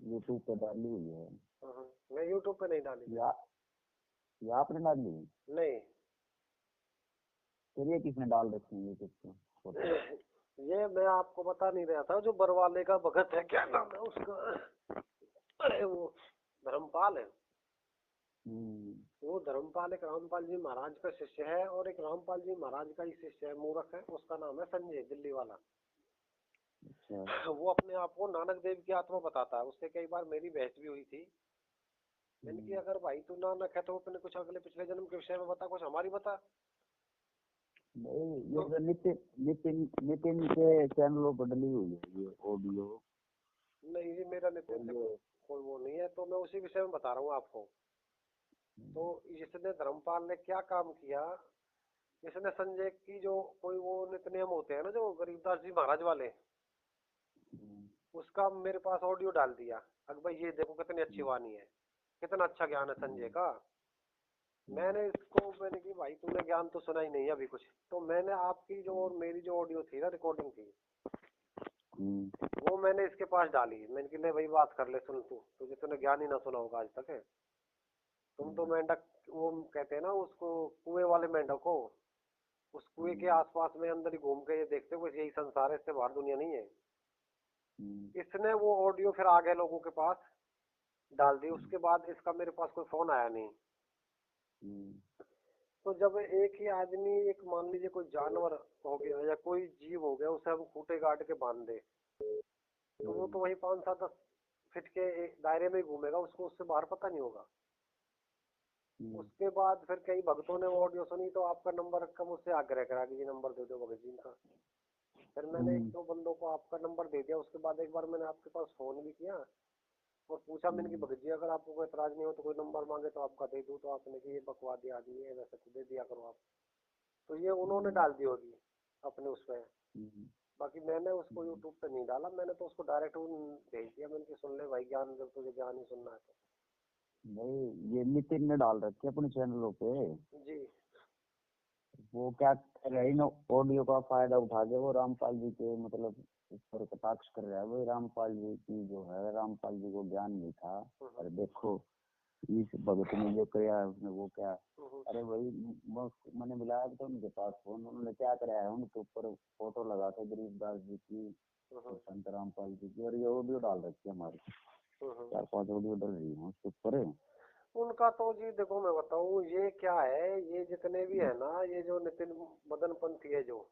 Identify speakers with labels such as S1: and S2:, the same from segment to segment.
S1: YouTube पे डाली हुई है।
S2: मैं यूट्यूब पे नहीं डाली।
S1: या, या आपने डाली?
S2: नहीं।
S1: फिर ये किसने डाल रखी है यूट्यूब पे फोटो?
S2: ये मैं आपको बता नहीं रहा था, जो बरवाले का भगत है, क्या नाम है उसका, अरे वो धर्मपाल है। वो धर्मपाल एक रामपाल जी महाराज का शिष्य है, और एक रामपाल जी महाराज का ही शिष्य है, मूर्ख है, उसका नाम है संजय, दिल्ली वाला।
S1: अच्छा।
S2: वो अपने आप को नानक देव की आत्मा बताता है। उससे कई बार मेरी बहस भी हुई थी। मैंने कि अगर भाई तू नानक है तो अपने कुछ अगले पिछले जन्म के विषय में बता, कुछ हमारी बता।
S1: नहीं, ये
S2: तो
S1: तो नितिन नितिन नितिन के चैनलों पर डली हुई है ये ऑडियो।
S2: नहीं जी, मेरा नितिन
S1: और
S2: से
S1: ये
S2: कोई वो नहीं है, तो मैं उसी विषय में बता रहा हूँ आपको। तो इसने धर्मपाल ने क्या काम किया, इसने संजय की जो कोई वो नित्य नियम होते हैं ना, जो गरीबदास जी महाराज वाले, उसका मेरे पास ऑडियो डाल दिया। अगर भाई ये देखो कितनी अच्छी वाणी है, कितना अच्छा ज्ञान है संजय का। मैंने कि भाई तूने ज्ञान तो सुना ही नहीं अभी कुछ। तो मैंने आपकी जो और मेरी जो ऑडियो थी ना, रिकॉर्डिंग थी, वो मैंने इसके पास डाली। मैंने कि ले भाई बात कर ले, सुन तू, तुझे तूने ज्ञान ही ना सुना होगा आज तक है। तुम तो मेंढक, वो कहते हैं ना उसको, कुएं वाले मेंढक हो। उस कुएं के आसपास में अंदर ही घूम के ये देखते हो बस यही संसार है, इससे बाहर दुनिया नहीं है। इसने वो ऑडियो फिर आगे लोगों के पास डाल दी। उसके बाद इसका मेरे पास कोई फोन आया नहीं। तो जब एक ही आदमी, एक मान लीजिए कोई जानवर हो गया या कोई जीव हो गया, उसे हम खूंटे गाड़ के बांध दे, तो वो तो वही 5-7-10 फीट के एक दायरे में ही घूमेगा, उसको उससे बाहर पता नहीं होगा। उसके बाद फिर कई भक्तों ने वो ऑडियो सुनी, तो आपका नंबर रखा, मुझसे आग्रह करा कि ये नंबर दे दो भगत जी का। फिर मैंने एक दो बंदों को आपका नंबर दे दिया। उसके बाद एक बार मैंने आपके पास फोन भी किया और पूछा, मैंने कि भगत जी अगर आपको कोई एतराज नहीं हो तो कोई नंबर मांगे तो आपका दे दूं। तो आपने कि ये बकवादी आदमी है, वैसे तो दे दिया करो आप। तो ये उन्होंने डाल दी होगी अपने उसमें। बाकी मैंने उसको यूट्यूब पे नहीं डाला, मैंने तो उसको डायरेक्ट भेज दिया। मैंने कि सुन ले भाई ज्ञान, जब तुझे ज्ञान ही सुनना है तो।
S1: नहीं, ये नितिन ने डाल रखे अपने चैनलों पे।
S2: जी।
S1: वो क्या कर रहा है, इन ऑडियो का फायदा उठा के वो रामपाल जी के मतलब इस पर कटाक्ष कर रहा है। वो रामपाल जी की जो है, रामपाल जी को ज्ञान नहीं था। अरे देखो इस भगत ने जो किया है उसने वो क्या। अरे भाई मैंने बुलाया तो उनके पास फोन, उन्होंने क्या कराया है उनके ऊपर फोटो लगा के गरीबदास जी की और संत रामपाल जी की, और ये ऑडियो डाल रखी है हमारी। 4-5 ऑडियो डल रही है उसके ऊपर।
S2: उनका तो जी देखो मैं बताऊं, ये क्या है, ये जितने भी है ना, ये जो नितिन मदन पंथी है, जो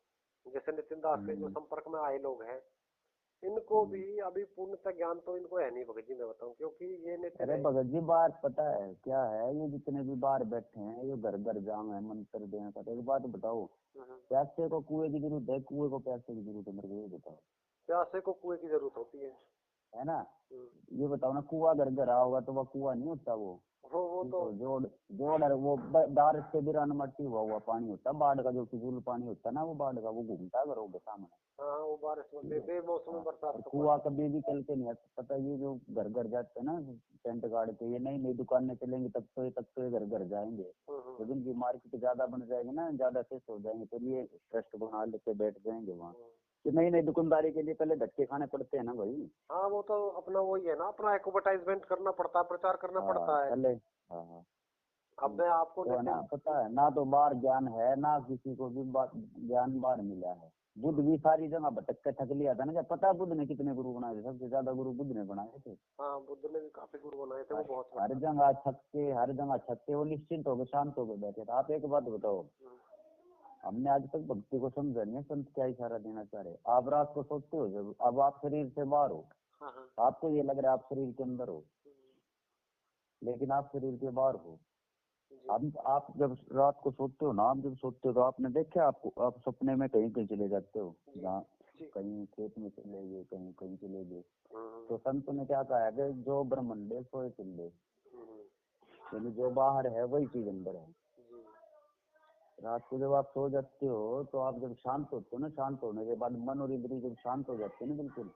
S2: जैसे नितिन दास के जो संपर्क में आए लोग हैं, इनको भी अभी पूर्णतः ज्ञान तो इनको है नहीं भगत जी, मैं बताऊं। क्योंकि ये नितिन
S1: अरे
S2: है।
S1: भगत जी बात पता है क्या है, ये जितने भी बाहर बैठे हैं ये घर घर जाम है मंत्र देने का। एक बात बताओ, प्यासे को कुएं की जरूरत है, कुएं को प्यासे की जरूरत है? मेरे को ये बताओ।
S2: प्यासे को कुएं की जरूरत होती
S1: है ना?
S2: है।
S1: ये बताओ ना, कुआं घर घर होगा तो वह कुआं नहीं होता वो।
S2: वो तो
S1: तो जोड़ जोड़ है वो, बारिश से बिरान मट्टी हुआ पानी होता है, बाढ़ का जो फिजूल पानी होता है ना, वो बाढ़ का वो घूमता है घरों के सामने।
S2: हाँ, वो बारिश में
S1: ठीक है।
S2: बेमौसमी
S1: हाँ,
S2: बरसात
S1: और
S2: का
S1: कुआं
S2: पानी।
S1: कभी भी चल के नहीं आता। पता है, ये जो घर घर जाते हैं ना टेंट गाड़ के, ये नई नई दुकानें चलेंगी तब तो ये घर घर जाएंगे। जब इनकी मार्केट ज्यादा बन जाएगी ना, ज्यादा फेस हो जाएंगे, तो ये ट्रस्ट बना लेके बैठ जाएंगे वहाँ। कि नई नई दुकानदारी के लिए पहले धक्के खाने पड़ते हैं ना भाई।
S2: हाँ, वो तो अपना वही है ना, अपना एडवर्टाइजमेंट करना पड़ता है, प्रचार करना
S1: हाँ
S2: पड़ता है।
S1: पहले। हाँ हाँ।
S2: अब मैं आपको
S1: तो है ना,
S2: नितिन।
S1: पता है ना, तो बाहर ज्ञान है ना, किसी को भी ज्ञान बाहर मिला है। बुद्ध भी सारी जगह भटक के थक लिया था ना। जब पता है बुद्ध ने कितने गुरु बनाए थे? सबसे ज्यादा गुरु बुद्ध ने बनाए थे।
S2: हाँ, बुद्ध ने भी काफी गुरु बनाए थे, वो
S1: हर
S2: बहुत
S1: हर
S2: बढ़िया।
S1: जगह थक के, हर जगह थक के वो निश्चिंत हो गए, शांत हो गए बैठे थे। आप एक बात बताओ, हमने आज तक भक्ति को समझा नहीं है, संत क्या इशारा देना चाह रहे। आप रात को सोते हो जब, अब आप शरीर से बाहर हो,
S2: हाँ हाँ।
S1: आपको ये लग रहा है आप शरीर के अंदर हो, लेकिन आप शरीर के बाहर हो। अब आप जब रात को सोते हो ना, आप जब सोते हो तो आपने देखा, आपको आप सपने में कहीं कहीं चले जाते हो, जहाँ कहीं खेत में चले गए, कहीं कहीं चले गए। तो संत ने क्या कहा है कि जो ब्रह्मंडे सोए चिल्ले, यानी जो बाहर है वही चीज अंदर है। रात को जब आप सो जाते हो तो आप जब शांत होते हो ना, शांत होने के बाद मन और इंद्रिय जब शांत हो जाते हैं ना बिल्कुल,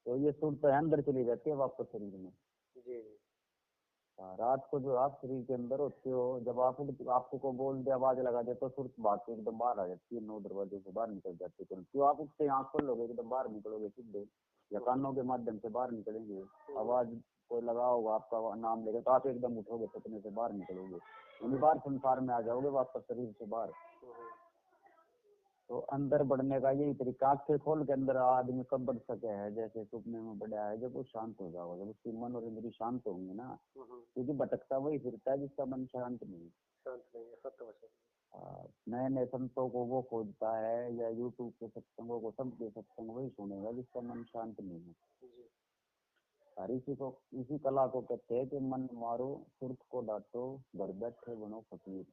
S1: तो ये सुरता अंदर चली जाती है वापस शरीर में। रात को जो आप शरीर के अंदर होते हो, जब आपको को बोल दे, आवाज लगा दे, तो सुरत भाग के एकदम बाहर आ जाती है, 9 दरवाजे से बाहर निकल जाती है। क्यों आप उससे आंख खोल लोगे एकदम बाहर निकलोगे सीधे, या कानों के माध्यम से बाहर निकलेंगे। आवाज कोई लगा होगा आपका नाम लेगा तो आप एकदम उठोगे, सपने से बाहर निकलोगे, यानी बाहर संसार में आ जाओगे वापस शरीर से बाहर। तो अंदर बढ़ने का यही तरीका, आंखें खोल के अंदर आदमी कब बढ़ सके है, जैसे सपने में बढ़ा है, जब वो शांत हो जाओगे, जब उसकी मन और इंद्रिय शांत होंगे ना, क्योंकि भटकता वही फिरता है जिसका मन शांत नहीं है। नए नए संतों को वो खोजता है, या यूट्यूब के सत्संगों को, सबके सत्संग वही सुनेगा जिसका मन शांत नहीं है। और इसी कला को कहते हैं कि मन मारो सुर्ख को डांटो, घर बैठे बनो फकीर।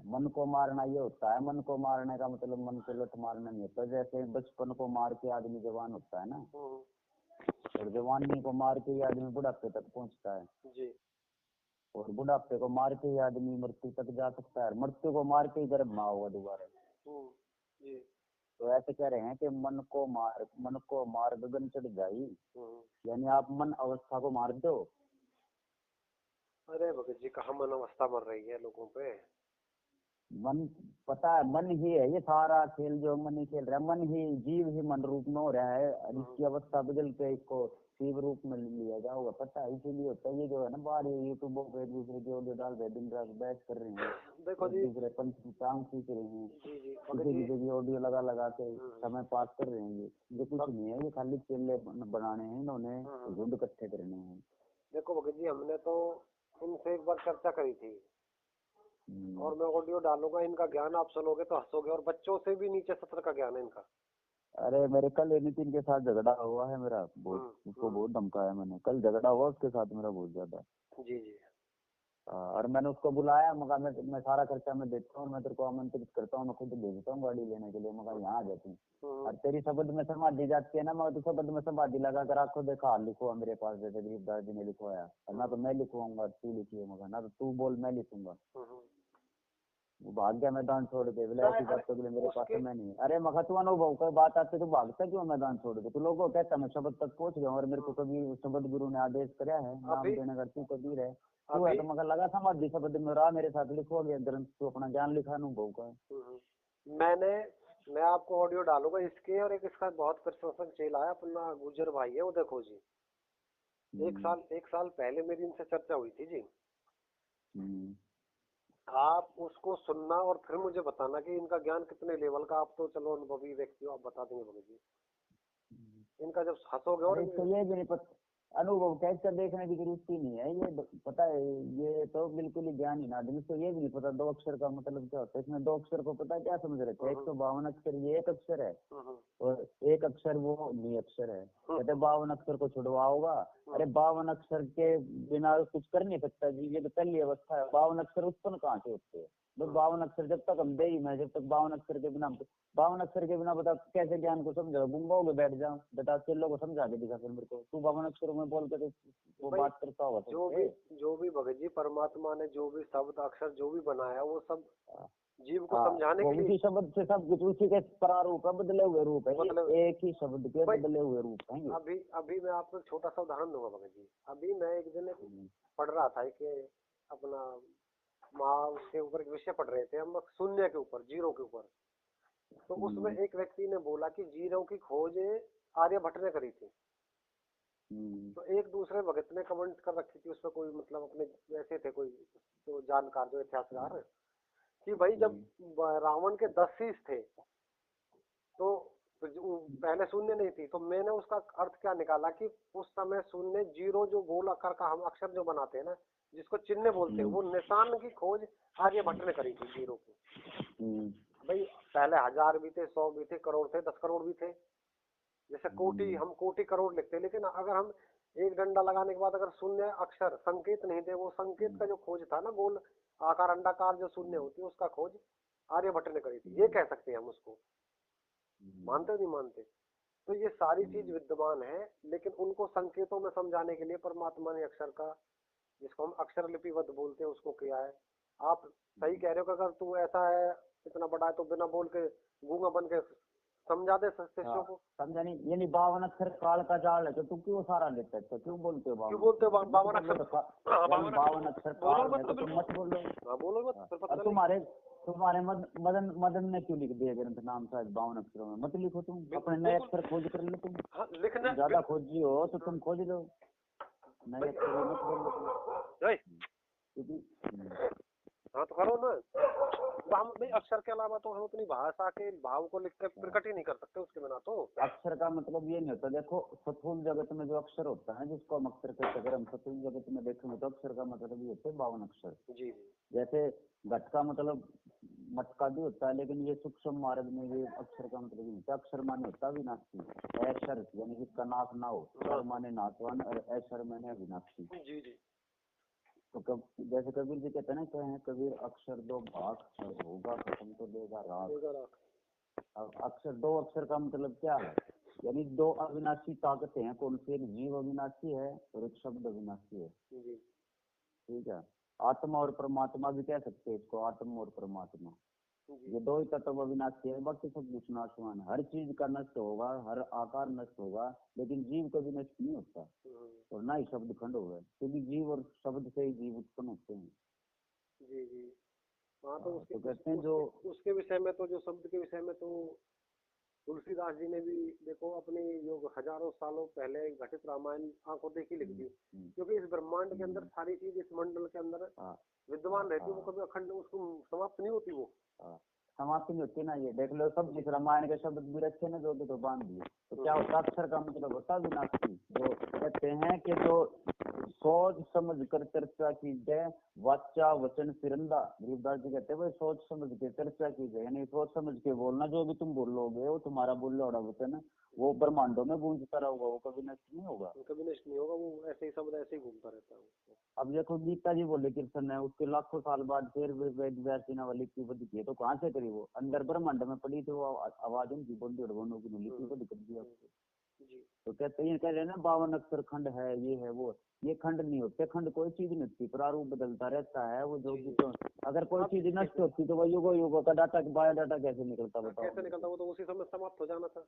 S1: मन को मारना ये होता है, मन को मारने का मतलब मन को लठ मारना नहीं होता। जैसे बचपन को मार के आदमी जवान होता है ना, और जवानी को मार के आदमी बुढ़ापे तक पहुंचता है जी। और बुढ़ापे को मार के ही आदमी मृत्यु तक जा सकता है, मृत्यु को मार के ही गर्भ में होगा दोबारा जी। तो ऐसे कह रहे हैं कि मन को मार गगन चढ़ जाई, यानी आप मन अवस्था को मार दो।
S2: अरे भगत जी कहाँ मन अवस्था मर रही है लोगों पे।
S1: मन पता है, मन ही है ये सारा खेल, जो मन ही खेल रहा है, मन ही जीव ही मन रूप में हो रहा है। इसकी अवस्था बदल के इसको शिव रूप में लिया जाओगा, पता है। इसीलिए होता है ये जो है ना, बाहर यूट्यूब पे एक दूसरे की ऑडियो डाल रहे, दिन रात बैठ कर रहे हैं, देखो जी, दूसरे पंचांग सीख रहे हैं, किसी की ऑडियो लगा लगा के समय पास कर रहे हैं। ये कुछ नहीं है, ये खाली चेले बनाने हैं इन्होंने, झुंड इकट्ठे करने हैं।
S2: देखो भगत जी हमने तो इनसे एक बार चर्चा करी थी, और मैं ऑडियो डालूंगा, इनका ज्ञान आप सुनोगे तो हंसोगे, और बच्चों से भी नीचे सत्र का ज्ञान है इनका।
S1: अरे मेरे कल नितिन के साथ झगड़ा हुआ है मेरा, बहुत उसको बहुत धमकाया मैंने, कल झगड़ा हुआ उसके साथ मेरा बहुत ज्यादा
S2: जी जी।
S1: और मैंने उसको बुलाया, मगर मैं सारा खर्चा मैं देता हूँ, मैं तेरे को आमंत्रित करता हूँ, मैं खुद भेजता हूँ गाड़ी लेने के लिए, मगर यहाँ आ जाती हूँ। और तेरी शब्द में समाधि जाती है ना, मगर तू शब्द में समाधि लगा कर आखो देखा लिखो मेरे पास, जैसे गरीबदास जी ने लिखवाया, ना तो मैं लिखवाऊंगा तू लिखिए, मगर ना तो तू बोल मैं लिखूंगा। वो भाग गया मैदान छोड़ के, बोले ऐसी बातों के लिए मेरे पास समय नहीं है। अरे मगर तू अनुभव कर बात आते तो भागता क्यों मैदान छोड़ के? तू लोगों को कहता मैं शब्द तक पहुंच गया, और मेरे को कभी शब्द गुरु ने आदेश कराया है नाम देने का, तू कबीर है तू है, तो मगर लगा समाधि शब्द में रहा मेरे साथ लिखवा गया ग्रंथ, तू अपना ज्ञान लिखा अनुभव का।
S2: मैं आपको ऑडियो डालूंगा इसके, और एक इसका बहुत प्रशंसक चेला है अपना गुजर भाई है, वो देखो जी, एक साल पहले मेरी इनसे चर्चा हुई थी जी। आप उसको सुनना और फिर मुझे बताना कि इनका ज्ञान कितने लेवल का। आप तो चलो अनुभवी व्यक्ति हो, आप बता देंगे भगत जी। इनका जब हंसोगे, और
S1: तो ये भी नहीं पता अनुभव कैसे देखने की जरूरत ही नहीं है, ये पता है, ये तो बिल्कुल ही ज्ञान ही ना आदमी, तो ये भी नहीं पता 2 अक्षर का मतलब क्या होता है। इसमें 2 अक्षर को पता है क्या समझ रहे थे, 152 अक्षर ये एक अक्षर है, और एक अक्षर वो नी अक्षर है। कहते 52 अक्षर को छुड़वाओगा, अरे 52 अक्षर के बिना कुछ कर नहीं सकता जी, ये तो पहली अवस्था है। 52 अक्षर उत्पन्न कहाँ से होते हैं? 52 अक्षर जब तक हम दे ही मैं, जब तक 52 अक्षर के बिना, 52 अक्षर के बिना बता कैसे ज्ञान को समझो? गुंगा हो बैठ जाओ, बता चेलों को समझा के दिखा फिर मेरे को, तू 52 अक्षरों में बोल के तो वो बात करता होगा।
S2: जो भी भगत जी परमात्मा ने जो भी शब्द अक्षर जो भी बनाया, वो सब जीव को समझाने के लिए,
S1: उसी शब्द से सब कुछ, उसी के प्रारूप है, बदले हुए रूप है, मतलब एक ही शब्द के बदले हुए रूप है।
S2: अभी मैं आपको छोटा सा उदाहरण दूंगा भगत जी। अभी मैं एक दिन पढ़ रहा था कि अपना माँ उसके ऊपर एक विषय पढ़ रहे थे हम लोग, शून्य के ऊपर, जीरो के ऊपर। तो उसमें एक व्यक्ति ने बोला कि जीरो की खोज आर्यभट्ट ने करी थी। तो एक दूसरे भगत ने कमेंट कर रखी थी उसमें, कोई मतलब अपने ऐसे थे कोई तो जानकार जो इतिहासकार, कि भाई जब रावण के 10 शीश थे तो पहले शून्य नहीं थी। तो मैंने उसका अर्थ क्या निकाला कि उस समय शून्य, जीरो जो गोल आकार का हम अक्षर जो बनाते हैं ना, जिसको चिन्ह बोलते हैं, वो निशान की खोज आर्यभट्ट ने करी थी जीरो की। भाई पहले 1000 भी थे, 100 भी थे, करोड़ थे, 10 करोड़ भी थे। जैसे कोटि, हम कोटि करोड़ लिखते हैं, लेकिन अगर हम एक डंडा लगाने के बाद अगर शून्य अक्षर संकेत नहीं थे, वो संकेत का जो खोज था ना, गोल आकार अंडाकार जो शून्य होती है, उसका खोज आर्यभट्ट ने करी थी। ये कह सकते हैं हम उसको, मानते नहीं मानते? तो ये सारी चीज विद्यमान है, लेकिन उनको संकेतों में समझाने के लिए परमात्मा ने अक्षर का, जिसको हम अक्षर लिपिबद्ध बोलते हैं, उसको किया है। आप सही कह रहे हो कि अगर तू ऐसा है इतना बड़ा है तो बिना बोल के गूंगा बन के समझा दे शिष्यों को।
S1: समझा नहीं, यानी 52 अक्षर काल का जाल है, तो तू क्यों सारा लेता है? क्यों बोलते हो 52 अक्षर? 52 अक्षर काल है तो तुम मत बोलो।
S2: बोलो मत,
S1: तुम्हारे तुम्हारे मदन मदन ने क्यों लिख दिया ग्रंथ नाम शायद 52 अक्षरों में? मत लिखो तुम, अपने नए अक्षर खोज कर लो तुम।
S2: हाँ लिखना
S1: ज्यादा खोजी हो तो तुम खोज लो, नए अक्षर मत बोलो तुम। क्योंकि
S2: हाँ तो करो ना। तो हम नहीं, अक्षर के अलावा तो हम अपनी भाषा के भाव को लिख कर प्रकट ही नहीं कर सकते उसके बिना तो।
S1: अक्षर का मतलब ये नहीं होता, देखो स्थूल जगत में जो अक्षर होता है जिसको हम अक्षर कहते हैं, अगर हम स्थूल जगत में देखेंगे तो अक्षर का मतलब ये होते हैं 52 अक्षर।
S2: जी।
S1: जैसे घट का मतलब मटका भी होता है, लेकिन ये सूक्ष्म मार्ग में ये अक्षर का मतलब ये होता है। अक्षर माने होता विनाशी, ऐशर यानी जिसका नाश ना हो, सर माने नाशवान और ऐशर माने अविनाशी।
S2: जी जी।
S1: तो जैसे कबीर जी कहते हैं ना, कहे कबीर अक्षर दो भाग होगा खत्म तो देगा राग। अब अक्षर दो अक्षर का मतलब क्या है? यानी दो अविनाशी ताकतें हैं, कौन सी? एक जीव अविनाशी है और एक शब्द अविनाशी है। ठीक है, आत्मा और परमात्मा भी कह सकते हैं इसको, आत्मा और परमात्मा ये दो ही तत्व अविनाशी है, बाकी सब कुछ नाशवान है। हर चीज का नष्ट होगा, हर आकार नष्ट होगा, लेकिन जीव कभी नष्ट नहीं होता और ना ही शब्द खंड होगा, क्योंकि जीव और शब्द से ही जीव उत्पन्न होते हैं।
S2: जी जी। हाँ तो
S1: तो कहते हैं जो
S2: उसके विषय में तो, जो शब्द के विषय में तो तुलसीदास जी ने भी देखो अपनी जो हजारों सालों पहले घटित रामायण आंखों देखी लिख दी, क्योंकि इस ब्रह्मांड के अंदर सारी चीज इस मंडल के अंदर विद्यमान रहती है, वो कभी अखंड उसको समाप्त नहीं होती, वो
S1: समाप्ति नहीं होती ना। ये देख लो सब जिस रामायण के शब्द भी रखे ना, जो तो बांध दिए, तो क्या होता? अक्षर का मतलब होता विनाशी। जो कहते हैं कि जो सोच समझ कर चर्चा की जाए, वाचा वचन फिरंदा, गरीबदास जी कहते हैं भाई सोच समझ के चर्चा की जाए, यानी सोच समझ के बोलना। जो भी तुम बोलोगे वो तुम्हारा बोल लौड़ा वचन वो ब्रह्मांडों में गूंजता रहेगा, वो कभी नष्ट नहीं होगा।
S2: कभी नष्ट नहीं होगा, वो ऐसे ही शब्द ऐसे ही घूमता रहता है।
S1: अब देखो गीता जी बोले कृष्ण है, उसके लाखों साल बाद फिर वेद व्यास जी ने लिपि बदल की, तो कहाँ से करी? वो अंदर ब्रह्मांड में पड़ी थी, वो आवाज उनकी बोली और दोनों की लिपि बदल कर दिया उसको। तो कहते हैं, कह रहे ना 52 अक्षर खंड है, ये है वो। ये खंड नहीं होते, खंड कोई चीज नहीं होती, प्रारूप बदलता रहता है वो जो भी। तो अगर कोई चीज नष्ट होती तो वो युगो युगो का डाटा, बायोडाटा कैसे निकलता बताओ?
S2: कैसे निकलता? वो तो उसी समय समाप्त हो जाना था।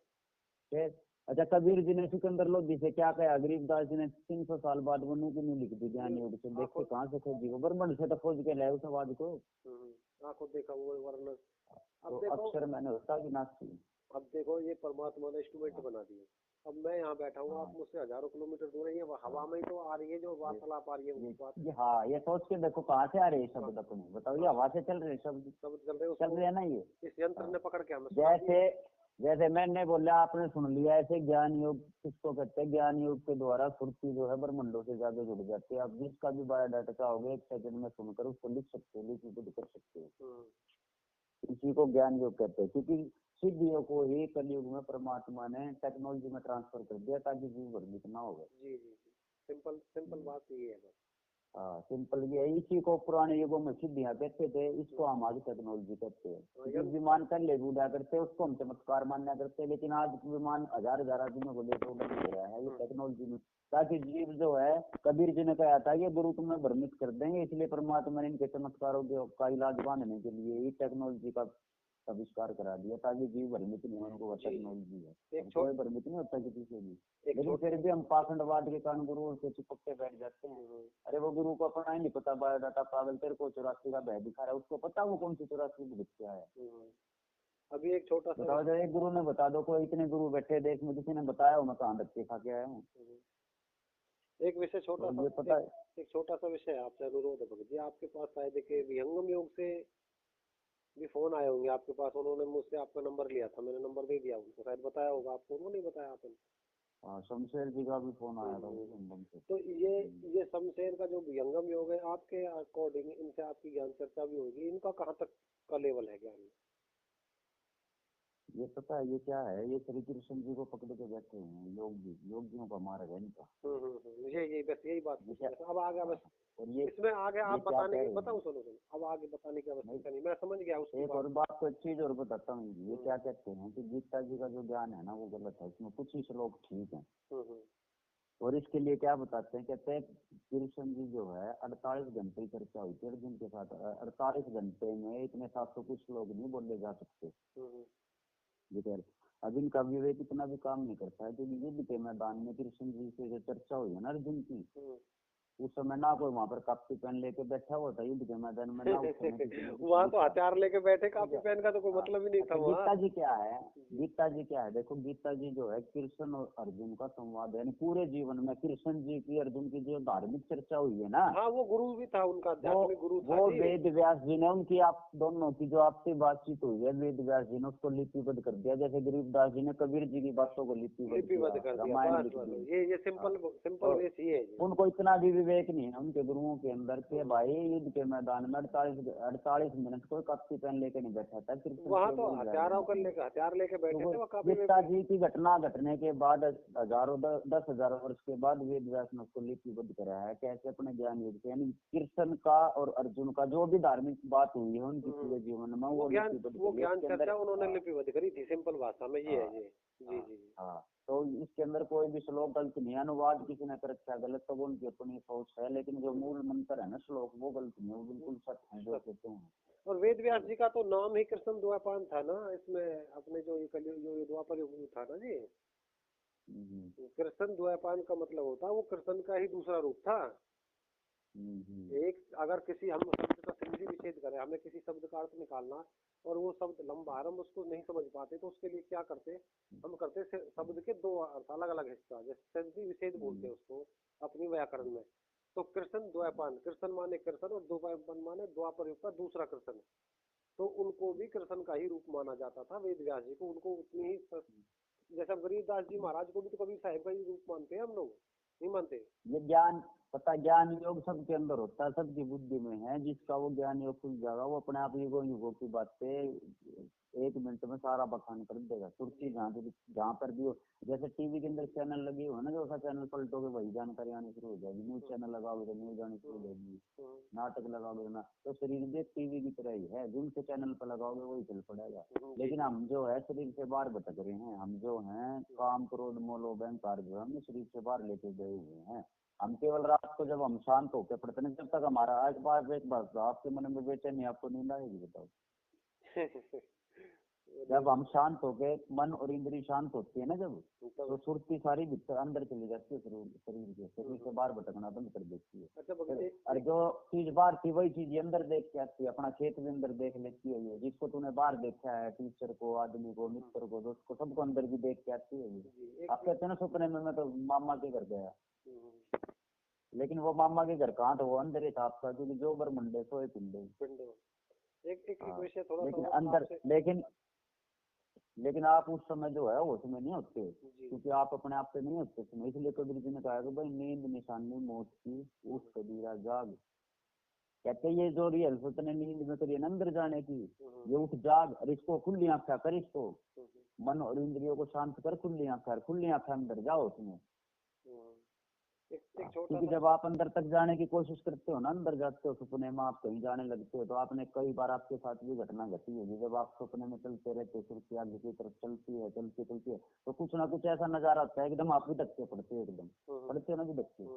S1: अच्छा, कबीर जी ने सिकंदर लोधी से क्या कहा? गरीबदास जी ने 300 साल बाद वो नूक नहीं लिख दी ज्ञान योग से। देख के कहाँ से खोजी? वो ब्रह्मांड से तो खोज के लाए उस आवाज को।
S2: आंखों देखा वो वर्ण।
S1: अब देखो अक्षर मैंने होता विनाशी।
S2: अब देखो ये परमात्मा ने इंस्ट्रूमेंट बना दिए। अब मैं यहाँ बैठा हूँ, आप मुझसे हजारों किलोमीटर दूर है, ये हवा में ही तो आ रही है जो वार्तालाप आ रही है वो बात।
S1: हाँ, ये सोच के देखो कहाँ से आ रहे हैं शब्द अपने, बताओ? ये हवा से चल रहे शब्द, चल रहे हैं ना। ये
S2: इस यंत्र ने पकड़ के हमें
S1: जैसे मैंने बोला आपने सुन लिया, ऐसे ज्ञान योग किसको कहते हैं? ज्ञान योग के द्वारा सुर्ती जो है ब्रह्मंडों से ज्यादा जुड़ जाती है। आप जिसका भी बायोडाटा चाहोगे 1 सेकंड में सुनकर उसको लिख सकते हो, लिख कर सकते हो। इसी को ज्ञान योग कहते हैं, क्योंकि सिद्धियों को ही कलयुग में परमात्मा ने टेक्नोलॉजी में ट्रांसफर कर दिया ताकि जीव भ्रमित ना हो।
S2: जी जी, सिंपल बात ये है बस।
S1: हाँ, सिंपल ये है। इसी को पुराने युगों में सिद्धियां कहते थे, इसको हम आज टेक्नोलॉजी कहते हैं। जो विमान कर ले उड़ा करते उसको हम चमत्कार मान्या करते हैं, लेकिन आज विमान हजार आदमियों को लेकर उड़ नहीं रहा है, ये टेक्नोलॉजी में। ताकि जीव जो है, कबीर जी ने कहा था ये गुरु तुम्हें भ्रमित कर देंगे, इसलिए परमात्मा ने इनके चमत्कारों का इलाज बांधने के लिए ये टेक्नोलॉजी का आविष्कार करा दिया, ताकि जीव भ्रमित नहीं हो। उनको टेक्नोलॉजी है, कोई भ्रमित नहीं होता किसी से भी। लेकिन फिर भी हम पाखंडवाद के कारण गुरु से चिपक के बैठ जाते हैं। अरे वो गुरु को अपना ही नहीं पता बायोडाटा, पागल तेरे को 84 का भय दिखा रहा है, उसको पता वो कौन सी 84 की क्या है।
S2: अभी एक छोटा सा
S1: बताओ, एक गुरु ने बता दो, कोई इतने गुरु बैठे देश में, किसी ने बताया हो मैं कहाँ रखे खा के आया हूँ?
S2: एक विषय छोटा सा, पता है एक छोटा सा विषय आपसे अनुरोध है भगत जी, आपके पास शायद के विहंगम योग से भी फोन आए होंगे आपके पास। उन्होंने मुझसे आपका नंबर लिया था, मैंने नंबर दे दिया उनको, शायद बताया होगा आपको, उन्होंने नहीं बताया आपने?
S1: हाँ, शमशेर जी का भी फोन आया था।
S2: तो ये शमशेर का जो विहंगम योग है, आपके अकॉर्डिंग इनसे आपकी ज्ञान चर्चा भी होगी, इनका कहाँ तक का लेवल है ज्ञान?
S1: ये पता है ये क्या है? ये श्री कृष्ण जी को पकड़ के बैठे हैं योगियों का मार्ग है इनका।
S2: ये बस यही बात। अब आगे बस
S1: और ये
S2: इसमें आगे आप बताने की बताओ, सुनो अब आगे बताने की आवश्यकता नहीं, मैं समझ गया उसकी
S1: एक और बात को, एक चीज और बताता हूँ। ये क्या कहते हैं कि गीता जी का जो ज्ञान है ना वो गलत है, इसमें कुछ ही श्लोक ठीक है। और इसके लिए क्या बताते हैं? कहते हैं कृष्ण जी जो है 48 घंटे की चर्चा हुई थी अर्जुन के साथ। 48 घंटे में इतने 700 कुछ लोग नहीं बोले जा सकते। अब इनका विवेक इतना भी काम नहीं करता है, क्योंकि युद्ध के मैदान में कृष्ण जी से जो चर्चा हुई है ना अर्जुन की, उस समय ना कोई वहां पर कापी पेन लेके बैठा हुआ था युद्ध के मैदान में, ना उस समय किसी ने कुछ
S2: वहाँ तो
S1: लिखा।
S2: हथियार लेके बैठे,
S1: ठीक
S2: कापी
S1: है।
S2: पेन का तो कोई
S1: हाँ,
S2: मतलब ही नहीं था
S1: अच्छा
S2: वहाँ।
S1: गीता जी क्या है, गीता जी क्या है, देखो गीता जी जो है कृष्ण और अर्जुन का संवाद है, यानी पूरे जीवन में कृष्ण जी की अर्जुन की जो धार्मिक चर्चा हुई है ना,
S2: हाँ, वो गुरु भी था, उनका
S1: वो
S2: आध्यात्मिक गुरु था
S1: वो
S2: जी।
S1: वेद व्यास जी ने उनकी आप दोनों की जो आपसी बातचीत हुई है, वेद व्यास जी ने उसको लिपिबद्ध कर दिया, जैसे गरीबदास जी ने कबीर जी की बातों को लिपिबद्ध किया,
S2: लिपिबद्ध कर दिया,
S1: रामायण
S2: बस
S1: लिख
S2: बस
S1: दी।
S2: ये
S1: हाँ,
S2: सिंपल सिंपल
S1: और
S2: वेस ही है जी।
S1: उनको इतना भी विवेक नहीं है उनके गुरुओं के अंदर के भाई युद्ध के मैदान में 48 मिनट कोई कापी पेन लेके नहीं बैठा था, कृष्ण
S2: वहाँ तो
S1: केवल
S2: हथियारों को लेकर, हथियार लेके बैठे थे
S1: तो
S2: वो कापी में
S1: गीता जी की घटना घटने के बाद हजारों 10,000 वर्ष के बाद वेद व्यास ने उसको लिपिबद्ध कराया है, कैसे अपने ज्ञान युद्ध से, यानी कृष्ण का और अर्जुन का जो भी धार्मिक बात हुई है उनकी पूरे जीवन में वो लिपिबद्ध
S2: वो
S1: करी है।
S2: ज्ञान
S1: इसके अंदर
S2: चर्चा उन्होंने लिपिबद्ध करी थी, सिंपल भाषा में ये है
S1: हाँ
S2: जी। जी
S1: हाँ
S2: जी जी।
S1: हाँ, तो इसके अंदर कोई भी श्लोक गलत नहीं है, अनुवाद किसी ने कर रखा है गलत तो वो उनकी अपनी सोच है, लेकिन जो मूल मंत्र है ना श्लोक वो गलत नहीं है, वो बिल्कुल सत्य है जो कहते हैं।
S2: और वेद व्यास जी का तो नाम ही कृष्ण द्वैपायन था ना, इसमें अपने जो ये कलयुग जो ये द्वापर युग था ना जी,
S1: हम्म,
S2: कृष्ण द्वैपायन का मतलब होता है वो कृष्ण का ही दूसरा रूप था। एक अगर किसी हम शब्द का संधि विच्छेद करें, हमें किसी शब्द का अर्थ निकालना और वो शब्द लंबा है, हम उसको नहीं समझ पाते तो उसके लिए क्या करते, हम करते शब्द के दो अर्थ अलग अलग हिस्सा, जैसे संधि विच्छेद बोलते हैं उसको अपनी व्याकरण में। तो कृष्ण द्वैपायन, कृष्ण माने कृष्ण और द्वैपायन माने द्वापर युग का दूसरा कृष्ण, तो उनको भी कृष्ण का ही रूप माना जाता था वेद व्यास जी को, उनको उतनी ही जैसा गरीबदास जी महाराज को भी तो कबीर साहिब का ही रूप मानते हैं हम लोग, नहीं मानते?
S1: ये ज्ञान पता, ज्ञान योग सबके अंदर होता है, सबकी बुद्धि में है, जिसका वो ज्ञान योग खुल जाएगा वो अपने आप युगों युगों की बातें 1 मिनट में सारा बखान कर देगा, सुर्खी जहाँ पर भी हो। जैसे टीवी के अंदर चैनल लगे हो ना, जो सा चैनल पलटोगे वही जानकारी आनी शुरू हो जाएगी, न्यूज चैनल लगाओगे तो न्यूज आनी शुरू हो जाएगी, नाटक लगाओगे ना, तो शरीर भी टीवी की तरह ही है, जिनके चैनल पर लगाओगे वही चल पड़ेगा। लेकिन हम जो है शरीर से बाहर भटक रहे हैं, हम जो हैं काम क्रोध मोह लोभ अहंकार जो है हमने शरीर से बाहर लेके गए हुए हैं। हम केवल रात को जब हम शांत होकर पढ़ते हैं, जब तक हमारा आज बार एक बात आपके मन में बेचैनी, आपको नींद आएगी बताओ? जब हम शांत होके मन और इंद्री शांत होती है ना, जब तो सुरती सारी भीतर अंदर चली जाती है, शरीर से बाहर भटकना बंद कर देती है। और जो चीज बाहर थी वही चीज अंदर देख के आती है, अपना खेत भी अंदर देख लेती है, ये जिसको तूने बाहर देखा है, टीचर को, आदमी को, मित्र को, दोस्त को, सबको अंदर भी देख के आती है ये। आप कहते हैं ना सपने में मैं तो मामा के घर गया, लेकिन वो मामा के घर कहाँ था, वो अंदर ही था आपका, क्योंकि जो ब्रह्मंडे सोए पिंडे।
S2: एक विषय थोड़ा
S1: लेकिन
S2: सा
S1: अंदर लेकिन आप उस समय जो है होश में नहीं होते, क्योंकि आप अपने आप पे नहीं होते समय, इसलिए कबीर जी ने कहा कि भाई नींद निशानी मौत की, उस कबीरा जाग। कहते ये जो रियल सोचने नींद में करिए अंदर जाने की, ये उठ जाग, और इसको खुली आंखा कर, इसको मन और इंद्रियों को शांत कर, खुली आंखा, खुली आंखा अंदर जाओ उसमें। क्योंकि जब आप अंदर तक जाने की कोशिश करते हो ना, अंदर जाते हो सपने में, आप कहीं जाने लगते हो, तो आपने कई बार आपके साथ भी घटना घटी होगी, जब आप सपने में चलते रहते हो, सुर्खी आगे की तरफ चलती है तो कुछ ना कुछ ऐसा नजारा आता है, एकदम आप भी धक्के पड़ते हो, एकदम पड़ते हो ना भी धक्के।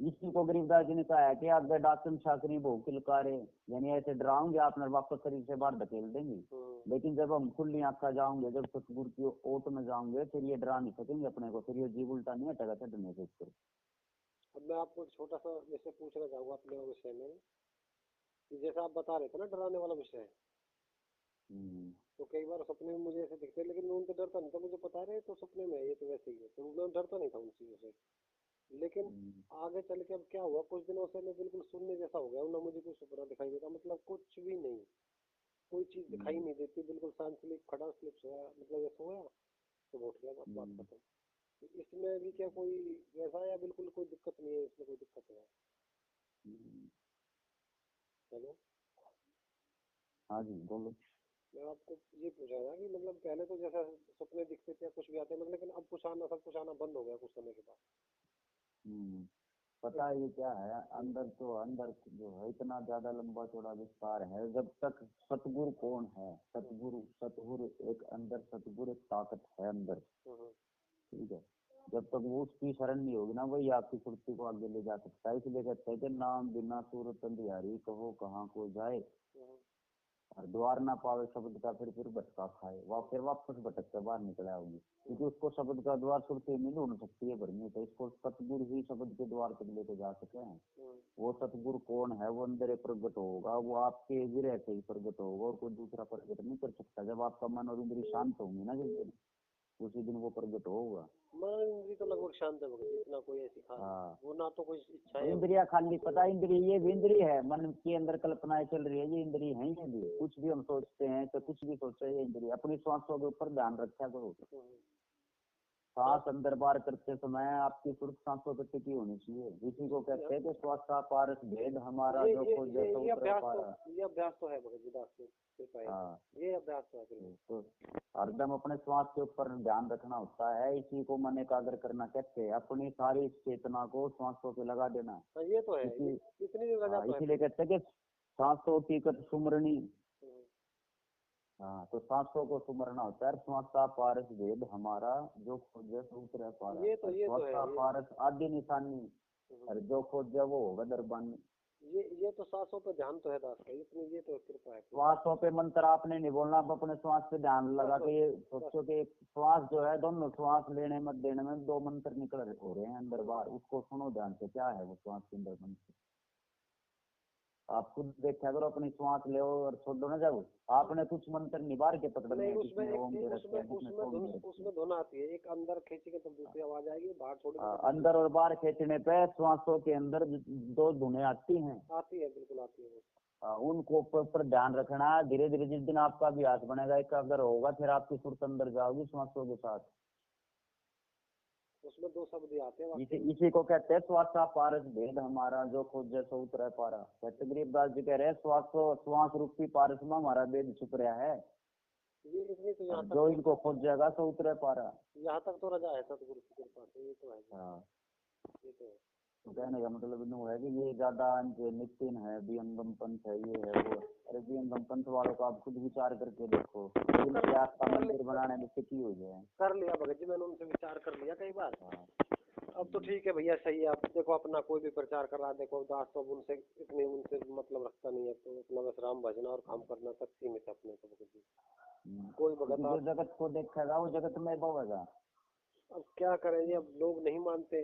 S1: इसी को गरीबदास जी ने कहा है कि आप डाकन छाकरी भोग किलकारे, यानी ऐसे डराओगे आपने वापस शरीर से बाहर धकेल देंगे, लेकिन जब हम खुली आंखा जाओगे, जब सतगुरु की ओट में जाओगे, फिर ये डरा नहीं सकेंगे अपने को, फिर ये जीव उल्टा नहीं हटेगा चढ़ने से ऊपर।
S2: अब मैं आपको छोटा सा जैसे पूछना चाहूंगा अपने विषय में, कि जैसा आप बता रहे थे ना डराने वाला विषय, तो कई बार सपने में मुझे ऐसे दिखते, लेकिन मैं उनसे डरता नहीं था, मुझे पता रहे तो सपने में ये तो वैसे ही है, तो मैं डरता नहीं था उन चीजों से। लेकिन आगे चल के अब क्या हुआ, कुछ दिनों से मैं बिल्कुल शून्य जैसा हो गया हूँ, ना मुझे कुछ सपना दिखाई देता, मतलब कुछ भी नहीं, कोई चीज दिखाई नहीं देती, बिल्कुल शांत स्लिप, खड़ा स्लिप सोया, मतलब ये सोया तो उठ गया, बस बात खत्म। इसमें भी क्या कोई वैसा, या बिल्कुल कोई दिक्कत नहीं है, इसमें कोई दिक्कत है? हेलो,
S1: हाँ जी बोलो।
S2: मैं आपको ये पूछ रहा था कि मतलब पहले तो जैसा सपने दिखते थे कुछ भी आते, मतलब लेकिन अब कुछ आना, सब कुछ आना बंद हो गया कुछ समय के बाद।
S1: पता है ये क्या है, अंदर जो है इतना ज्यादा लंबा चौड़ा विस्तार है, जब तक सतगुरु कौन है, सतगुरु एक अंदर, सतगुरु एक ताकत है अंदर, ठीक है, जब तक वो उसकी शरण नहीं होगी ना, वही आपकी सुरती को आगे ले जा सकता है। इसलिए कहते हैं कि नाम बिना सूरत अंधियारी, कहो कहाँ को जाए। और द्वार ना पावे शब्द का फिर भटका खाए, वह फिर वापस भटक कर बाहर निकल आओगी, क्योंकि उसको शब्द का द्वार सुनते नहीं ढूंढ सकती है भरनी, तो इसको सतगुरु ही शब्द के द्वार तक लेके जा सके हैं। वो सतगुरु कौन है? वो अंदर प्रकट होगा, वो आपके विरह से ही प्रकट होगा, और कोई दूसरा प्रकट नहीं कर सकता। जब आपका मन और इंद्रिय शांत होंगी ना, जिस दिन, उसी दिन वो प्रकट होगा।
S2: मन इंद्री तो लगभग शांत है भगत जी, इतना कोई ऐसी खास
S1: हाँ,
S2: वो ना तो कोई इच्छा है।
S1: इंद्रिया खाली पता, इंद्रिय ये भी इंद्रिय है, मन के अंदर कल्पनाएं चल रही है, ये इंद्रिय है। ये भी कुछ भी हम सोचते हैं, तो कुछ भी सोचे, ये इंद्रिय। अपनी श्वासों के ऊपर ध्यान रखा करो। सांस अंदर बाहर करते समय आपकी सुर्ख सांसों पर टिकी होनी चाहिए। इसी को कहते हैं कि श्वास का पारस भेद हमारा जो खोज
S2: ये अभ्यास तो है भगत जी दास की कृपा है।
S1: हाँ,
S2: ये अभ्यास तो है।
S1: तो हरदम अपने श्वास के ऊपर ध्यान रखना होता है। इसी को मन एकाग्र करना कहते हैं। अपनी सारी चेतना को सांसों पे लगा देना।
S2: ये तो है, इतनी वजह तो है।
S1: इसीलिए कहते हैं कि सांसों की कर सुमरनी। हाँ, तो सांसों को सुमरना होता है। श्वास का पारस भेद हमारा जो खोजे सो उतरे पारा।
S2: ये तो
S1: श्वास
S2: है
S1: का पारस आदि निशानी, और जो खोजे वो होगा दरबानी।
S2: ये तो सांसों पे ध्यान तो है दास का, इतनी ये तो कृपा है।
S1: श्वासों पे मंत्र आपने नहीं बोलना, आप अपने श्वास पे ध्यान लगा के ये सोचो कि श्वास जो है, दोनों श्वास लेने मत देने में 2 मंत्र निकल हो रहे हैं अंदर बाहर, उसको सुनो ध्यान से, क्या है वो श्वास के अंदर मंत्र। आप खुद देखा करो, अपनी श्वास ले और छोड़ो ना, जब आपने कुछ मंत्र निभार के पकड़ने हैं,
S2: उसमें धुन आती है, एक अंदर खींचेंगे तो दूसरी आवाज आएगी, बाहर छोड़ेंगे
S1: अंदर और बाहर खींचने पे श्वासों के अंदर 2 धुनें आती हैं।
S2: आती है, बिल्कुल आती है।
S1: उनको पर ध्यान रखना। धीरे धीरे जिस दिन आपका अभ्यास बनेगा, एकाग्र होगा, फिर आपकी सुरत अंदर जाओगी श्वासों के साथ।
S2: उसमें 2 शब्द आते हैं।
S1: इसी को कहते हैं श्वास का पारस भेद हमारा जो खोजे सो उतरे पारा। कहते गरीबदास जी कह रहे हैं, श्वास रूपी पारस में हमारा भेद छुप रहा है,
S2: ये इसलिए तो यहाँ
S1: जो इनको खोज जाएगा सो उतरे पारा।
S2: यहाँ तक तो रजा है सतगुरु की कृपा से, ये तो है।
S1: हाँ,
S2: ये तो है।
S1: तो कहने का मतलब यूँ है कि ये ज्यादा नितिन है, विहंगम पंथ है, ये है वो। अरे विहंगम पंथ वालों को आप खुद विचार करके देखो, इनके आस्था मंदिर बनाने में टिकी हुई है।
S2: कर लिया भगत जी, मैंने उनसे विचार कर लिया कई बार। अब तो ठीक है भैया, सही है। आप देखो अपना कोई भी प्रचार कर रहा है, देखो दास तो उनसे मतलब रखता नहीं है, तो अपना बस राम भजना और काम करना तक सीमित है अपने को। कोई भगत
S1: जो जगत को देखेगा वो जगत में भवेगा।
S2: अब क्या करेंगे, अब लोग नहीं मानते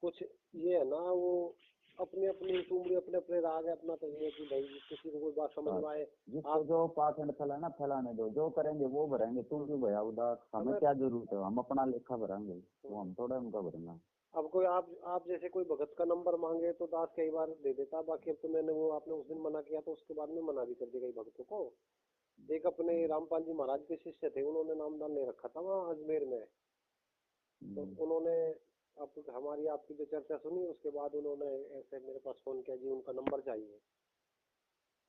S2: कुछ। ये है ना, वो अपनी अपनी उम्र, अपने अपने राग है। अपना तो ये है कि भाई किसी को कोई बात समझ में आए।
S1: जिसको जो पाखंड फैलाना फैलाने दो, जो करेंगे वो भरेंगे। तुम क्यों भैया उदास, हमें क्या जरूरत है, हम अपना लेखा भरेंगे, वो हम थोड़ा उनका भरना।
S2: अब कोई आप जैसे कोई भगत का नंबर मांगे तो दास कई बार दे देता। बाकी अब तो मैंने वो आपने उस दिन मना किया, तो उसके बाद में मना भी कर दिया कई भक्तों को। एक अपने रामपाल जी महाराज के शिष्य थे, उन्होंने नामदान ले रखा था वहाँ अजमेर में। तो उन्होंने अब हमारी आपकी जो चर्चा सुनी, उसके बाद उन्होंने ऐसे मेरे पास फोन किया, जी उनका नंबर चाहिए।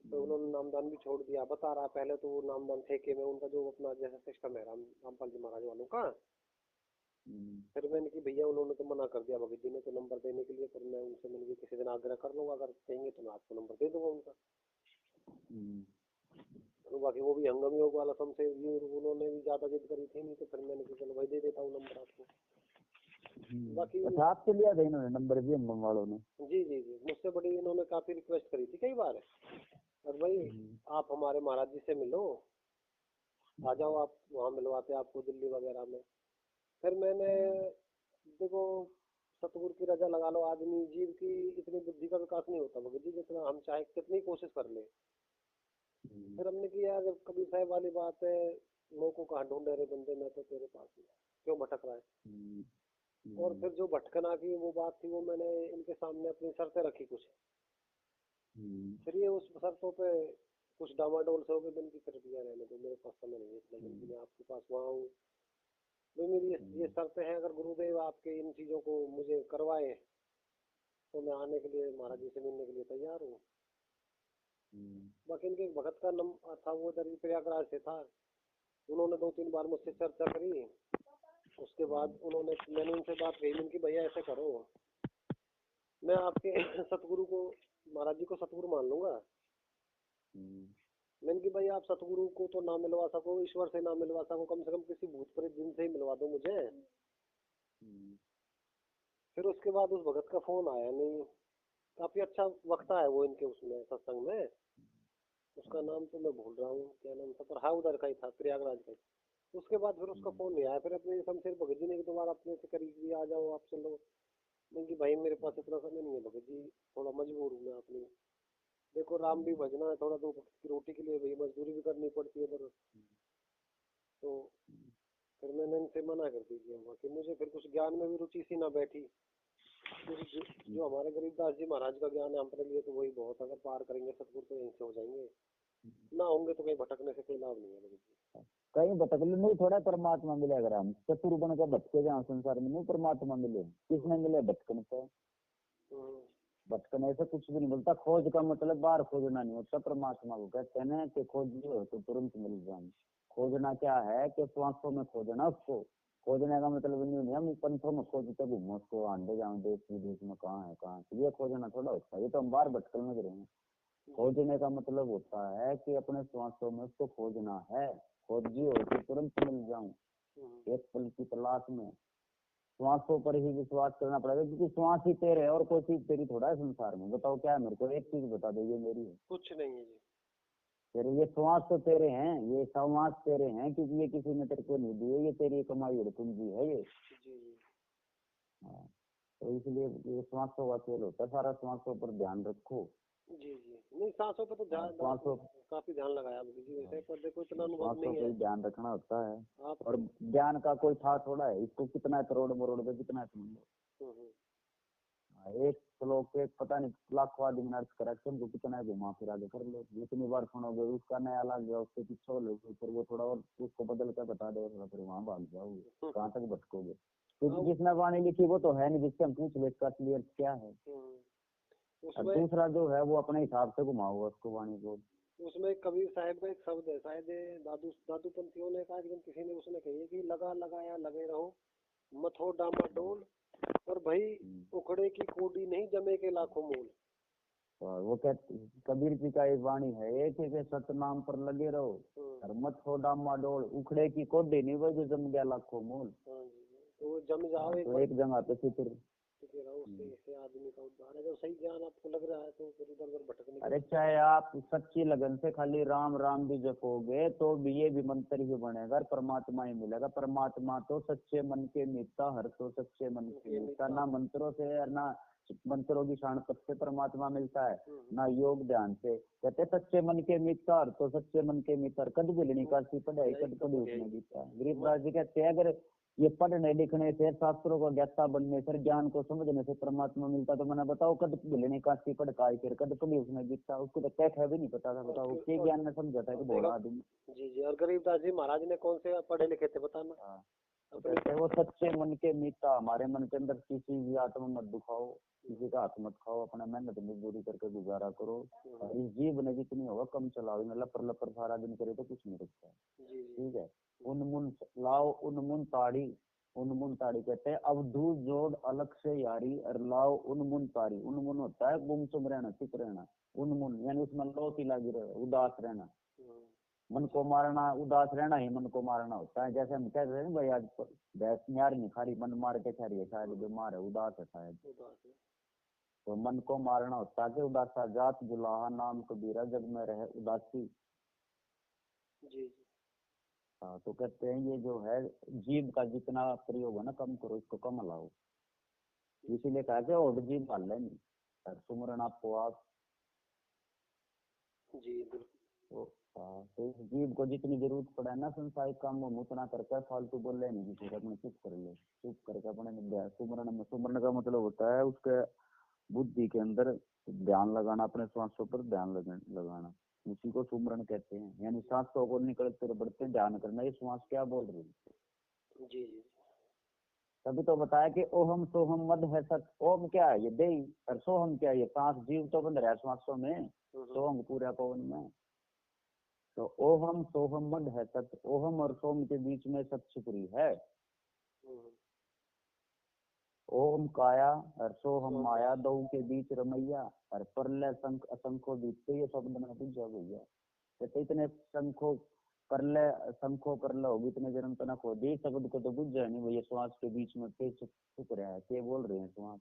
S2: तो उन्होंने नामदान भी छोड़ दिया। बता रहा पहले तो वो नामदान ठेके में, उनका जो अपना जैसा सिस्टम है रामपाल जी महाराज वालों का। फिर मैंने कि भैया उन्होंने तो मना कर दिया भगत जी ने तो नंबर देने के लिए। फिर मैं उनसे मैंने कि किसी दिन आग्रह कर लूंगा, अगर कहेंगे तो मैं आपको नंबर दे दूंगा उनका। तो बाकी वो भी हंगामी योग वाला हमसे उन्होंने भी ज्यादा जिद करी थी, नहीं तो फिर मैंने कि चलो भाई दे देता हूँ नंबर आपको। बाकी
S1: अच्छा, आपसे लिया था इन्होंने नंबर भी हम वालों ने?
S2: जी जी जी, मुझसे बड़ी इन्होंने काफी रिक्वेस्ट करी थी कई बार, और भाई आप हमारे महाराज जी से मिलो, आ जाओ आप, वहाँ मिलवाते आपको दिल्ली वगैरह में। फिर मैंने देखो, सतगुरु की रजा लगा लो, आदमी जीव की इतनी बुद्धि का विकास नहीं होता भगत जी, जितना हम चाहे कितनी कोशिश कर ले। फिर हमने किया, जब कबीर साहब वाली बात है, लोगों को कहाँ ढूंढे रे बंदे, मैं तो तेरे पास हूँ, क्यों भटक रहा है। और फिर जो भटकना की वो बात थी, वो मैंने इनके सामने अपनी शर्तें रखी कुछ। फिर ये उस शर्तों पे कुछ डामाडोल से हो गए। मैंने फिर दिया रहने दो, मेरे पास समय नहीं है, इसलिए मैं आपके पास वहाँ हूँ। तो मेरी ये शर्तें हैं, अगर गुरुदेव आपके इन चीजों को मुझे करवाए तो मैं आने के लिए, महाराज जी से मिलने के लिए तैयार हूँ। बाकी इनके एक भगत का नंबर था, वो इधर प्रयागराज से था। उन्होंने 2-3 बार मुझसे चर्चा करी। उसके बाद मैंने उनसे बात कही कि भैया ऐसे करो, मैं आपके सतगुरु को, महाराज जी को सतगुरु मान लूंगा। मैंने कि भाई आप सतगुरु को तो ना मिलवा सको, ईश्वर से ना मिलवा सको, कम से कम किसी भूत प्रेत जिन से ही मिलवा दो मुझे। फिर उसके बाद उस भगत का फोन आया नहीं। काफी अच्छा वक्ता है वो इनके उसमें सत्संग में। उसका नाम तो मैं भूल रहा हूँ क्या नाम था, पर हाँ उधर का ही था, प्रयागराज का ही। उसके बाद फिर उसका फोन नहीं आया, फिर अपने शमशेर भगत जी ने एक दो बार अपने से करीब भी आ जाओ आप चलो। मैं कि भाई मेरे पास इतना समय नहीं है भगत जी, थोड़ा मजबूर हूँ मैं अपनी, देखो राम भी भजना है, थोड़ा दो वक्त की रोटी के लिए भाई मजदूरी भी करनी पड़ती है इधर। तो फिर मैंने इनसे मना कर दी कि मुझे फिर कुछ ज्ञान में भी रुचि सी ना बैठी, क्योंकि जो हमारे गरीबदास जी महाराज का ज्ञान है हमारे लिए तो वही बहुत, अगर पार करेंगे सतगुरु तो यहीं से हो जाएंगे, ना होंगे तो कहीं भटकने से कोई लाभ नहीं है भगत जी।
S1: कहीं भटकले नहीं, थोड़ा परमात्मा मिले। अगर हम चतुर बन के भटके जाओ संसार में, नहीं परमात्मा मिले, किसने मिले? भटकने से।
S2: हम्म,
S1: भटकने से कुछ भी नहीं मिलता। खोज का मतलब बाहर खोजना नहीं होता। परमात्मा को कहते हैं ना कि खोजिए तो तुरंत मिल जाए। खोजना क्या है कि श्वासों में खोजना उसको। खोजने का मतलब नहीं है हम पंथों में खोजते घूमो उसको, आंधे जाओ देश विदेश में, कहाँ है कहाँ है, ये खोजना थोड़ा होता है। ये तो हम बाहर भटकल में रहे हैं। खोजने का मतलब होता है कि अपने श्वासों में उसको खोजना है। खोजिए तो तुरंत मिल जाऊं, एक पल की तलाश में। श्वासों पर ही विश्वास करना पड़ेगा, क्योंकि श्वास ही तेरे है और कोई चीज तेरी थोड़ा है संसार में। बताओ क्या है? मेरे को एक चीज बता दो, ये मेरी है।
S2: कुछ नहीं है जी।
S1: तेरे ये श्वास तो तेरे हैं, ये श्वास तेरे हैं, क्योंकि ये किसी ने तेरे को नहीं दिए, ये तेरी कमाई और पूंजी है ये।
S2: जी जी
S1: हाँ, तो इसलिए ये श्वासों का खेल होता है सारा। श्वासों पर ध्यान रखो।
S2: जी जी, नहीं सांसों पे तो ध्यान
S1: श्वासों
S2: काफी ध्यान लगाया भगत जी, वैसे पर देखो इतना अनुभव
S1: श्वासों
S2: नहीं
S1: पे
S2: है।
S1: ही ध्यान रखना होता है।
S2: आप
S1: और ज्ञान का कोई था थोड़ा है, इसको कितना है करोड़ मरोड़ में, कितना है समझ लो।
S2: हम्म,
S1: एक श्लोक के पता नहीं लाखों आदमी ने अर्थ करा, तुमको कितना है घुमा फिर आगे कर लो। जितनी बार सुनोगे उसका नया लग गया, उसके पीछे हो लो, फिर वो थोड़ा और उसको बदल कर बता दो, फिर वहां भाग जाओगे, कहाँ तक भटकोगे। क्योंकि
S2: हाँ,
S1: जिसने वाणी लिखी वो तो है नहीं जिससे हम पूछ ले इसका असली अर्थ क्या है। और
S2: उसमें
S1: दूसरा जो है वो अपने हिसाब से घुमाओगे उसको, वाणी को।
S2: उसमें कबीर साहब का एक शब्द है, शायद ये दादू दादू पंथियों ने कहा, लेकिन किसी ने उसने कही है कि लगा लगाया लगे रहो, मथो डामा डोल, और भाई उखड़े की कोडी नहीं जमे के लाखों मूल।
S1: और वो कहते, कबीर जी का एक वाणी है, एक ही के सतनाम पर लगे रहो, और मत हो डामा डोल, उखड़े की कोडी नहीं वो जो जम गया लाखों मूल।
S2: हाँ जी, तो वो जम जाओ एक
S1: तो
S2: बार,
S1: एक जगह पे फिर
S2: टिके रहो, उससे इससे आदमी का उद्धार है। जब सही ज्ञान आपको लग रहा है तो फिर इधर उधर भटकने
S1: अरे
S2: की।
S1: चाहे आप सच्ची लगन से खाली राम राम भी जपोगे तो भी ये भी मंत्र ही बनेगा, और परमात्मा ही मिलेगा। परमात्मा तो सच्चे मन के मीता, हर तो सच्चे मन के मीता। ना मंत्रों से और ना मंत्रों की शानपत से परमात्मा मिलता है, ना योग ध्यान से। कहते सच्चे मन के मीता, हर तो सच्चे मन के मीता, कद बिलनी काशी पढ़ाई कद पढ़ी उसने गीता। गरीबदास जी कहते हैं अगर ये पढ़ने लिखने से, शास्त्रों को ज्ञाता बनने से, ज्ञान को समझने से परमात्मा मिलता, तो मैंने बताओ कद मिलने काशी पढ़काई, फिर कद पढ़ी उसने गीता। उसको तो क्या है भी नहीं पता था। बताओ क्या ज्ञान ने समझा था कि भोला आदमी।
S2: जी जी, और गरीबदास जी महाराज ने कौन से पढ़े लिखे थे बताना
S1: हाँ, तो
S2: अपने।
S1: कहते हैं वो सच्चे मन के मीता, हमारे मन के अंदर किसी भी आत्मा मत दुखाओ, किसी का हाथ मत खाओ, अपना मेहनत मजदूरी करके गुजारा करो। और इस जीव ने जितनी होगा कम चलाओ, लपर लपर सारा दिन करे तो कुछ नहीं रखता।
S2: जी जी
S1: ठीक है। उनमुन लाओ उनमुन ताड़ी, उनमुन ताड़ी कहते हैं अब दूध जोड़ अलग से यारी, और लाओ उनमुन ताड़ी। उनमुन होता है गुमसुम रहना, चुप रहना। उनमुन यानी उसमें लोटी लगी रहे, उदास रहना। मन को मारना, उदास रहना ही मन को मारना होता है। जैसे हम कहते हैं भाई आज भैंस न्यार नहीं खा रही, मन मार के खा रही है, शायद बीमार है, उदास है शायद। तो मन को मारना होता है कि उदासा जात जुलाहा, नाम कबीरा जग में रहे उदासी।
S2: जी
S1: हाँ, तो कहते हैं ये जो है जीव का जितना प्रयोग है ना कम करो, इसको कम लाओ। इसीलिए कहा कि और जीव पाल लेंगे, सुमरन आपको आप।
S2: जी बिल्कुल।
S1: तो तो इस जीव को जितनी जरूरत पड़े ना संसारिक काम में उतना करके फालतू बोले नहीं किसी से, अपने चुप कर ले। चुप करके अपने सुमरन में, सुमरन का मतलब होता है उसके बुद्धि के अंदर ध्यान लगाना, अपने श्वासों पर ध्यान लगाना। उसी को सुमरन कहते हैं। यानी सांसों को निकलते बढ़ते ध्यान करना, ये श्वास क्या बोल रही है।
S2: जी जी
S1: तभी तो बताया कि ओहम सोहम मद है सत। ओम क्या है? ये दे, और सोहम क्या है? ये सांस। जीव तो बंद रहा है श्वासों में, सोहम पूरा पवन में। तो ओहम सोहम मद है सत, ओहम और सोम के बीच में सत छिपरी है। ओम काया और सोहम माया, दो के बीच रमैया, और परलय संख असंखो बीतते, ये शब्द मैंने पूछा भैया। कहते इतने संखो परलय, संखो परलय होगी, इतने जन्म तनक हो दी, शब्द को तो बुझ जाए नहीं भैया। श्वास के बीच में के छुप रहा है, के बोल रहे हैं श्वास।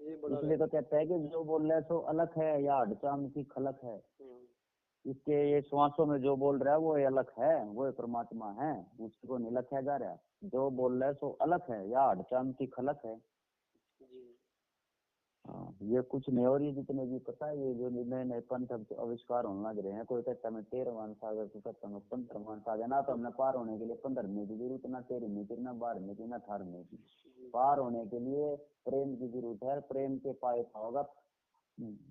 S2: ये बड़ा
S1: इसलिए तो कहता है कि जो बोल रहा है सो अलग है या हडचाम की खलक है। इसके ये श्वासों में जो बोल रहा है वो ये अलग है, वो ये परमात्मा है, उसी को नहीं लखा जा रहा। जो बोल रहा है सो अलग है या हडचाम की खलक है।
S2: जी।
S1: हाँ, ये कुछ नहीं। और ये जितने भी पता है, ये जो नए नए पंथ अब आविष्कार होने लग रहे हैं, कोई कहता है मैं 13वां सागर, कोई कहता है मैं 15वां सागर। ना तो हमने पार होने के लिए 15वीं की जरूरत, ना 13वीं की, ना 12वीं की, ना 18वीं की। पार होने के लिए प्रेम की जरूरत है। प्रेम के पाए होगा।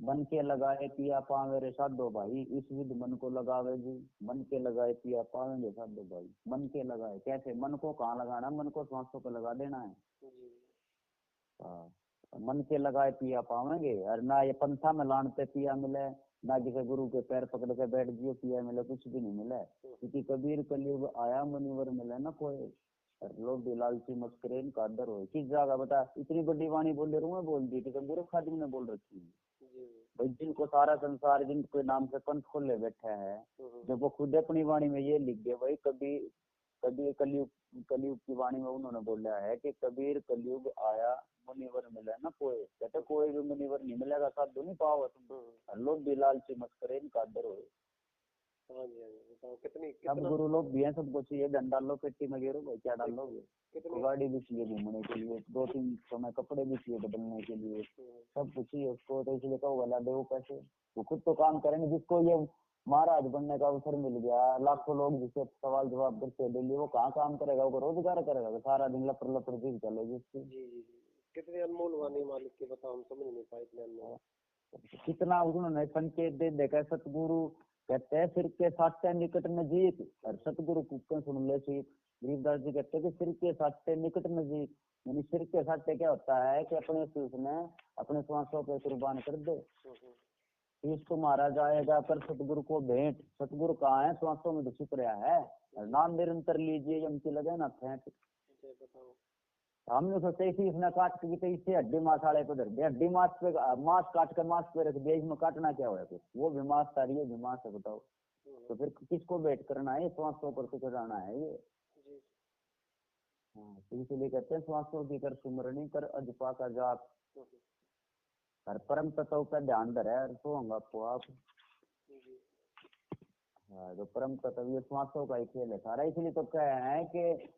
S1: मन के लगाए पिया पावे रे साधो भाई, इस विध मन को लगावे जी। मन के लगाए पिया पावेंगे साधो भाई। मन के लगाए कैसे? मन को कहाँ लगाना? मन को सांसों पे लगा देना है। हाँ, मन के लगाए पिया पावेंगे। और ना ये पंथा में लानते पिया मिले, ना किसी गुरु के पैर पकड़ के बैठ जियो पिया मिले, कुछ भी नहीं मिले। क्योंकि कबीर कलयुग आया मुनिवर मिले ना कोई। और लोग भी लालची मस्करे का दर हो। किस जगह बता इतनी बड़ी वाणी बोल रहा हूँ मैं, बोल दी थी गुरु खादिम ने बोल रखी है भाई। जिनको सारा संसार जिनके नाम से पंथ खोले बैठा है, जब वो खुद अपनी वाणी में ये लिख गए भाई, कभी कभी कलयुग की वाणी में उन्होंने बोला है कि कबीर कलयुग आया मुनिवर मिला ना कोई। कहते कोई भी मुनिवर नहीं मिलेगा, साधु नहीं पाओगे तुम। लोग भी लालची मस्करे इनका दर हो।
S2: हाँ जी, हाँ जी, बताओ कितनी
S1: सब गुरु लोग भी हैं, सबको चाहिए धन डालो पेटी में गिरो भाई, क्या डालोगे? तो गाड़ी भी चाहिए घूमने के लिए, 2-3 समय कपड़े भी चाहिए बदलने के लिए, सब कुछ चाहिए उसको। तो इसलिए कहो वाला दो पैसे, वो खुद तो काम करेंगे। जिसको ये महाराज बनने का अवसर मिल गया, लाखों लोग जिससे सवाल जवाब करते डेली, वो कहाँ काम करेगा? वो रोजगार करेगा, सारा दिन लपड़ लपड़ जी चलेगी उसकी।
S2: जी जी जी, कितनी अनमोल वाणी मालिक की, बताओ हम समझ नहीं पाए इतने अनमोल।
S1: कितना उन्होंने संकेत दे देखा। सतगुरु कहते हैं सिर के साटे निकट नजीक, और सतगुरु कुकर सुन ले सीख। गरीबदास जी कहते हैं कि सिर के साटे निकट नजीक, यानी सिर के साटे क्या होता है कि अपने शीश में अपने श्वासों पे कुर्बान कर दे। शीश तुम्हारा जाएगा कर सतगुरु को भेंट। सतगुरु कहाँ है? श्वासों में तो छिप रहा है। और नाम निरंतर लीजिए यमकी लगे ना फेंट।
S2: बताओ
S1: हमने सोचा इसी इसने काट के तो इससे हड्डी मांस वाले पे धर दिया, हड्डी मांस पे मांस काट कर मांस पे रख दिया, इसमें काटना क्या हुआ? फिर वो भी मांस तारी है, भी मांस है, बताओ। तो फिर किसको वेट करना है? श्वासों पर तो चढ़ाना है ये। हाँ, तो इसलिए कहते हैं श्वासों की कर सुमरणी कर अजपा का जाप, हर परम तत्व का ध्यान धरे तो होगा आपको आप। हाँ, जो परम तत्व ये श्वासों का ही खेल है सारा। इसलिए तो क्या है कि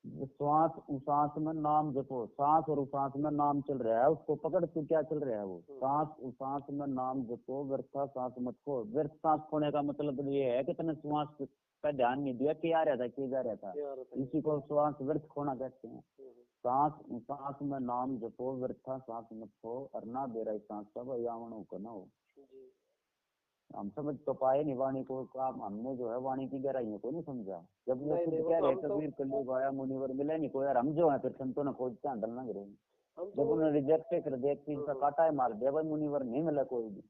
S1: श्वास उश्वास में नाम जपो। सांस और उश्वास में नाम चल रहा है, उसको पकड़ तू क्या चल रहा है वो। सांस उश्वास में नाम जपो, व्यर्था सांस मत खो। व्यर्थ सांस खोने का मतलब ये है कि तुमने श्वास का ध्यान नहीं दिया, क्या आ रहा था, किया जा रहा था, इसी को श्वास व्यर्थ खोना कहते हैं। सांस उश्वास में नाम जपो, व्यर्था सांस मत खो, और ना बेरा सांस का यावण को ना हो। हम समझ तो पाए नहीं वाणी को, काम हमने जो है वाणी की गहराइयों को नहीं समझा। जब वो खुद कह रहे कबीर कलयुग आया मुनिवर मिला नहीं कोई, यार हम जो है फिर संतों ने खोज के हंडल लग रहे हैं। जब उन्होंने रिजेक्ट कर दिया, चीज का काटा है मार दिया भाई, मुनिवर नहीं मिला कोई भी।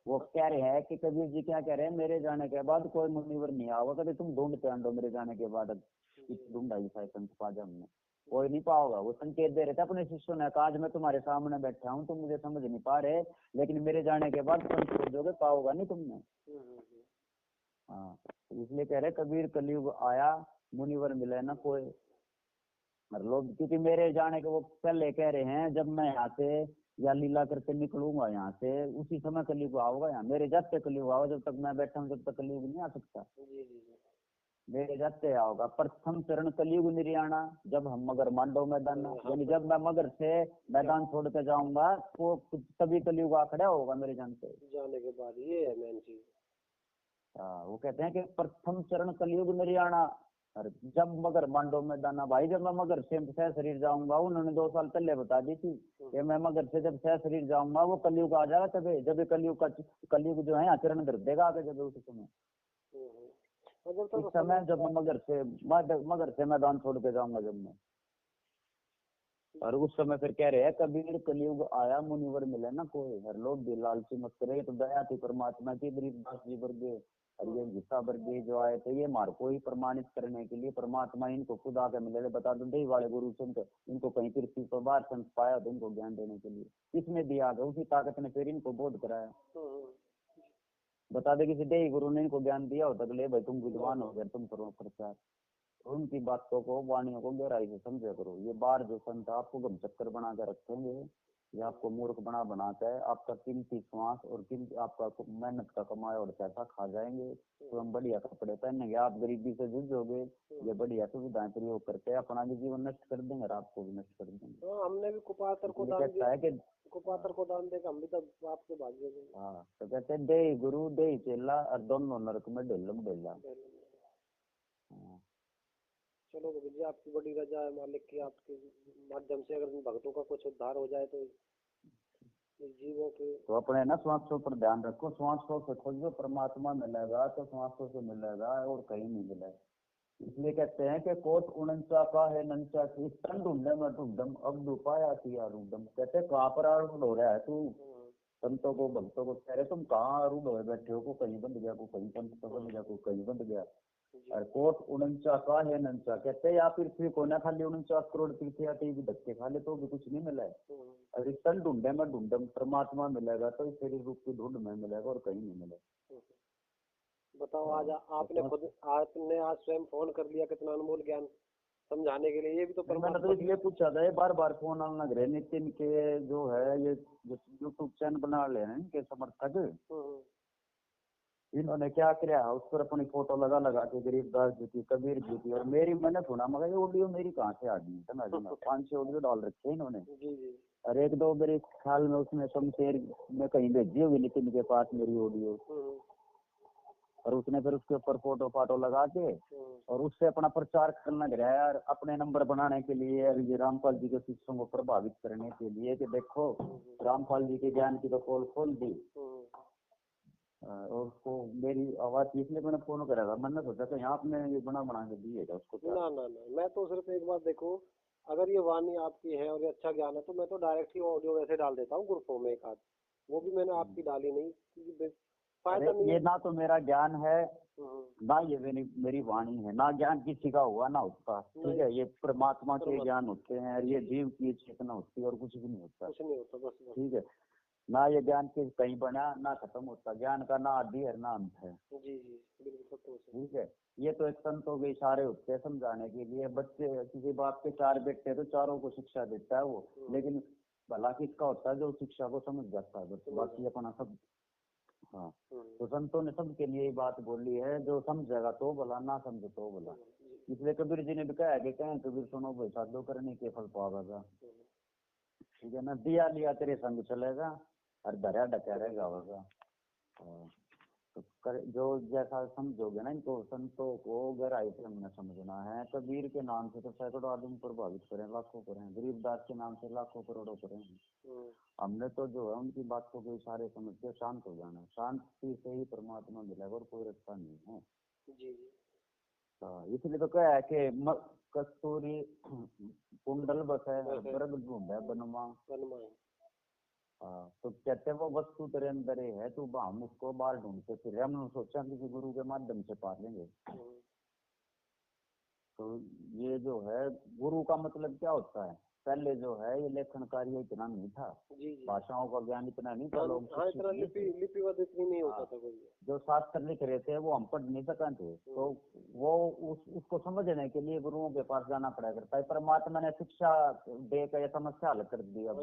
S1: वो कह रहे हैं कि कबीर जी क्या कह रहे हैं, मेरे जाने के बाद कोई मुनिवर नहीं आओगे, कभी तुम ढूंढते आंडो मेरे जाने के बाद। ढूंढा ही संत पाजा हमने, कोई नहीं पाओगा। वो संकेत दे रहे थे अपने शिष्यों ने, आज मैं तुम्हारे सामने बैठा हूँ, तुम मुझे समझ नहीं पा रहे, लेकिन मेरे जाने के बाद तुम खोजोगे, पाओगा नहीं तुमने। हाँ, तो इसलिए कह रहे कबीर कलयुग आया मुनिवर मिले ना कोई। और लोग क्योंकि मेरे जाने के वो पहले कह रहे हैं, जब मैं यहाँ से या लीला करके निकलूंगा यहाँ से, उसी समय कलयुग आओगा यहाँ। मेरे जाते कलयुग आओगा, जब तक मैं बैठा हूँ जब तक कलयुग नहीं आ सकता। मेरे जाते आओगा। प्रथम चरण कलयुग निर्याणा, जब हम मगर मांडो मैदान, यानी जब मैं मगर से मैदान छोड़ के जाऊंगा तो तभी कलयुग आ खड़ा होगा मेरे जाने के बाद। ये है मेन चीज। हाँ, वो कहते हैं कि प्रथम चरण कलयुग निर्याणा, और जब मगर मांडो मैदाना। भाई जब मैं मगर से सह शरीर जाऊंगा, उन्होंने 2 साल पहले बता दी थी कि मैं मगर से जब सह शरीर जाऊंगा वो कलयुग आ जाएगा। तभी जब कलयुग जो है आचरण कर देगा आगे, जब उस समय इस समय जब मैं मगर से मैदान छोड़ के जाऊंगा जब मैं। और उस समय फिर कह रहे हैं कबीर कलयुग आया मुनिवर मिले ना कोई। हर लोग भी लालची मत करे, तो दया थी परमात्मा की। गरीबदास जी वर्गे और ये गीता वर्गे जो आए थे, ये मार को ही प्रमाणित करने के लिए परमात्मा इनको खुद आके मिले। बता दो दही वाले गुरु संत इनको कहीं पृथ्वी पर बाहर संत पाया तो इनको ज्ञान देने के लिए इसमें दिया गया, उसी ताकत ने फिर इनको बोध कराया। बता दे किसी दे गुरु ने इनको ज्ञान दिया होता तो ले भाई तुम विद्वान हो गए, तुम करो प्रचार। उनकी बातों को, वाणियों को गहराई से समझा करो। ये बाहर जो संत आपको गम चक्कर बना कर रखेंगे, ये आपको मूर्ख बना के आपका कीमती श्वास और कीमती आपका मेहनत का कमाया और पैसा खा जाएंगे। तो हम बढ़िया कपड़े पहनेंगे, आप गरीबी से जूझोगे, ये बढ़िया सुविधाएं प्रयोग करके अपना भी जीवन नष्ट कर देंगे और आपको भी नष्ट कर देंगे।
S2: हाँ, हमने भी कुपात्र को
S1: इसलिए
S2: दान
S1: कहता है कि
S2: कुपात्र को दान देकर हम भी तब आपके भाग्य में।
S1: हाँ, तो कहते हैं दे गुरु दे चेला और दोनों नरक में ढेलम ढेला। हाँ।
S2: चलो गुरु जी, आपकी बड़ी रजा है मालिक की, आपके माध्यम से अगर इन भक्तों का कुछ उद्धार हो जाए तो इस जीवों के।
S1: तो अपने ना श्वासों पर ध्यान रखो, श्वासों से खोजो, परमात्मा मिलेगा तो श्वासों से मिलेगा और कहीं नहीं मिलेगा। इसलिए कहते हैं कि कोट उनंचा का है नंचा की स्तन ढूंढे में ढूंढम अब डुपाया किया रूडम। कहते हैं कहाँ पर आरूढ़ हो रहा है तू, संतों को भक्तों को कह रहे तुम कहाँ आरूढ़ हो बैठे हो, को कहीं बंद गया, को कहीं पंथ तो बंद गया, को कहीं बंद गया। और कोट उनंचा का है नंचा, कहते हैं या पृथ्वी को ना खाली 49 करोड़ पृथ्वी आती भी धक्के खा ले तो भी कुछ नहीं मिला है। और स्तन ढूंढे में ढूंढम, परमात्मा मिलेगा तो इस शरीर रूप की ढूंढ में मिलेगा और कहीं नहीं मिलेगा।
S2: बताओ, आज आपने आज स्वयं फोन कर लिया, कितना अनमोल ज्ञान समझाने के लिए। ये भी तो
S1: मैंने
S2: परमात्मा
S1: तो इसलिए पूछा था, ये बार बार फोन आने लग रहे नितिन के जो है ये जो यूट्यूब चैनल बना ले रहे हैं इनके समर्थक, इन्होंने क्या किया उस पर अपनी फोटो लगा लगा के गरीबदास जी की, कबीर जी की और मेरी, मैंने सुना मगर ये ऑडियो मेरी कहाँ से आ गई, समझ में 5-6 ऑडियो डाल रखे हैं इन्होंने।
S2: जी जी।
S1: और एक दो मेरे ख्याल में उसने शमशेर में कहीं भेजी हुई नितिन के पास मेरी ऑडियो, और उसने फिर उसके ऊपर फोटो फाटो लगा के और उससे अपना प्रचार करना गया यार, अपने नंबर बनाने के लिए और ये रामपाल जी के शिष्यों को प्रभावित करने के लिए कि देखो रामपाल जी के ज्ञान की तो पोल खोल दी। और उसको मेरी आवाज इसलिए मैंने फोन करा था, मैंने सोचा कि आपने ये बना के दिएगा उसको।
S2: ना ना ना, मैं तो सिर्फ एक बात देखो, अगर ये वाणी आपकी है और ये अच्छा ज्ञान है तो मैं तो डायरेक्ट ही ऑडियो वैसे डाल देता हूँ ग्रुपों में एक आध, वो भी मैंने आपकी डाली नहीं क्योंकि फायदा नहीं
S1: ये
S2: है।
S1: ना तो मेरा ज्ञान है ना ये मेरी वाणी है, ना ज्ञान किसी का हुआ ना उसका, ठीक है, ये परमात्मा के ज्ञान होते हैं और ये जीव की चेतना होती है और कुछ भी नहीं होता,
S2: कुछ नहीं होता, बस
S1: ठीक है। ना ये ज्ञान के कहीं बना ना खत्म होता, ज्ञान का ना आदि है ना अंत है।
S2: जी जी बिल्कुल,
S1: ठीक है, ये तो एक संतों के इशारे होते हैं समझाने के लिए। बच्चे किसी बाप के 4 बेटे तो चारों को शिक्षा देता है वो, लेकिन भला किसका होता है जो शिक्षा को समझ जाता है, बस बाकी अपना सब। हाँ, तो संतों ने सबके लिए ये बात बोली है, जो समझेगा तो भला, ना समझे तो भला। इसलिए कबीर जी ने भी कहा कि कहें कबीर सुनो भाई साधो करने के फल पावेगा, ठीक है ना, दिया लिया तेरे संग चलेगा और धरा ढका रहेगा होगा। तो जो जैसा समझोगे ना इनको, संतों को गहराई से हमने समझना है। कबीर के नाम से तो सैकड़ों आदमी प्रभावित करें, लाखों करें, गरीबदास के नाम से लाखों करोड़ों करें। हमने तो जो है उनकी बातों के इशारे समझ के शांत हो जाना, शांति से ही परमात्मा मिलेगा और कोई रास्ता नहीं है।
S2: जी जी।
S1: इसलिए तो क्या है कि कस्तूरी कुंडल बस है वर्ग ढूंढे बनवा। तो कहते वो वस्तु तेरे अंदर ही है, तू हम उसको बाहर ढूंढते फिर, हमने सोचा किसी गुरु के माध्यम से पा लेंगे। तो ये जो है गुरु का मतलब क्या होता है, पहले जो है ये लेखन कार्य इतना नहीं था, भाषाओं का ज्ञान इतना नहीं था, लोग लिपिबद्ध इतनी नहीं होता था कोई। जो शास्त्र लिख रहे थे वो हम पढ़ नहीं सकते थे, तो वो उसको समझने के लिए गुरुओं के पास जाना पड़ा करता है। परमात्मा ने शिक्षा दे कर समस्या हल कर दी, अब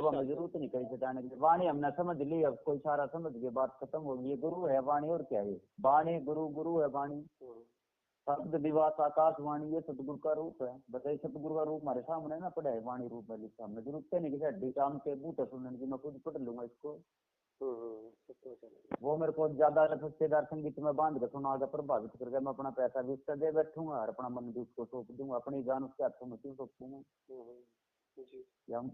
S1: हमें जरूरत नहीं कहीं से जाने की। वाणी हमने समझ ली, अब कोई सारा समझ के बात खत्म होगी। ये गुरु है वाणी और क्या है, वाणी गुरु, गुरु है वाणी, शब्द दिवास आकाशवाणी, ये सतगुरु का रूप है। बस ये सतगुरु का रूप हमारे सामने ना पड़ा है, वाणी रूप में लिखा, हमने जरूरत नहीं किसी हड्डी काम के बूटे सुनने की, मैं खुद पढ़ लूंगा इसको। वो मेरे को ज्यादा रिश्तेदार संगीत में बांध के सुना के प्रभावित करके मैं अपना पैसा भी उसका दे बैठूंगा और अपना मन भी उसको सौंप दूंगा, अपनी जान उसके हाथों में क्यों सौंपूंगा। हम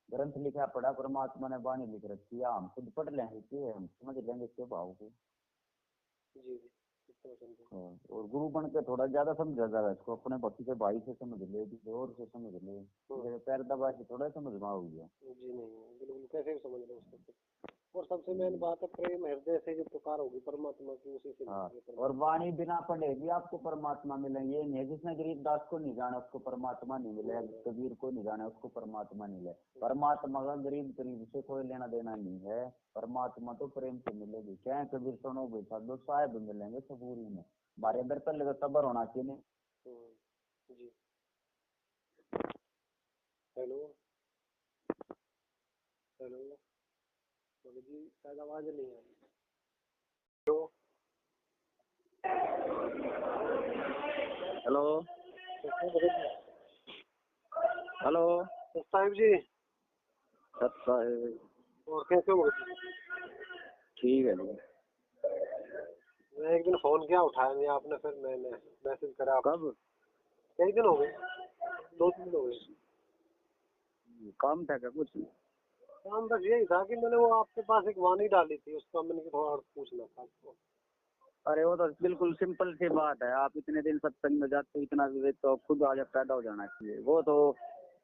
S1: ग्रंथ लिखा पढ़ा, परमात्मा ने वाणी लिख रखी है, हम खुद पढ़ लेंगे कि हम समझ लेंगे इसके भाव को। और गुरु बन के थोड़ा ज्यादा समझा जाएगा इसको, अपने भक्ति के भाई से समझ ले, किसी और से समझ ले, पैर दबा के थोड़ा समझ में हो गया। जी नहीं, बिल्कुल कैसे भी समझ लो उसको। और सबसे मेन बात है प्रेम हृदय से जो पुकार होगी परमात्मा की, उसी से। हाँ, और वाणी बिना पढ़ेगी आपको परमात्मा मिलेंगे नहीं है। जिसने गरीबदास को नहीं जाना उसको परमात्मा नहीं मिले, कबीर को नहीं जाना उसको परमात्मा नहीं मिले। परमात्मा का गरीब गरीब से कोई लेना देना नहीं है, परमात्मा तो प्रेम से मिलेगी। क्या है कबीर सुनो भाई साहब साहेब मिलेंगे सबूरी में, हमारे अंदर पहले तो सबर होना चाहिए,
S2: जी। हेलो हेलो बोलो जी, शायद आवाज नहीं आ रही। हेलो
S1: हेलो
S2: कैसे हो?
S1: हेलो
S2: साहिब जी,
S1: अच्छा है,
S2: और कैसे हो?
S1: ठीक है जी।
S2: मैं एक दिन फोन किया, उठाया नहीं आपने, फिर मैंने मैसेज करा आप।
S1: कब?
S2: कई दिन हो गए, 2-3 दिन हो गए।
S1: काम था क्या कुछ?
S2: काम बस यही था कि मैंने वो आपके पास एक वाणी डाली थी, उसका मैंने कि थोड़ा और पूछना था आपको।
S1: अरे वो तो बिल्कुल सिंपल सी बात है, आप इतने दिन सत्संग में जाते हो, इतना विवेक तो खुद आज पैदा हो जाना चाहिए। वो तो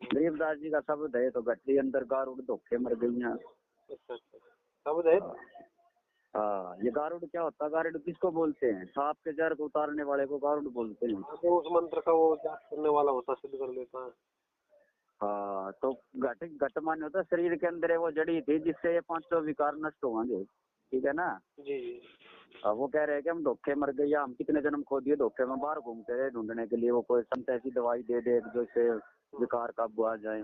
S1: गरीबदास जी का शब्द है, तो घटी अंदर गारुड़ धोखे मर गई हैं।
S2: अच्छा अच्छा, शब्द है।
S1: हाँ, ये गारुड़ क्या होता है? गारुड़ किसको बोलते हैं? सांप के जहर को उतारने वाले को गारुड़ बोलते हैं।
S2: तो उस मंत्र का वो जाप करने वाला होता, सिद्ध कर लेता है।
S1: हाँ, तो घट घट मान्य होता है शरीर के अंदर है वो जड़ी थी जिससे ये पांचों विकार नष्ट होंगे, ठीक है ना?
S2: जी जी।
S1: अब वो कह रहे हैं कि हम धोखे मर गए, या हम कितने जन्म खो दिए धोखे में, बाहर घूमते रहे ढूंढने के लिए, वो कोई संत ऐसी दवाई दे दे जो इससे विकार काबू आ जाए।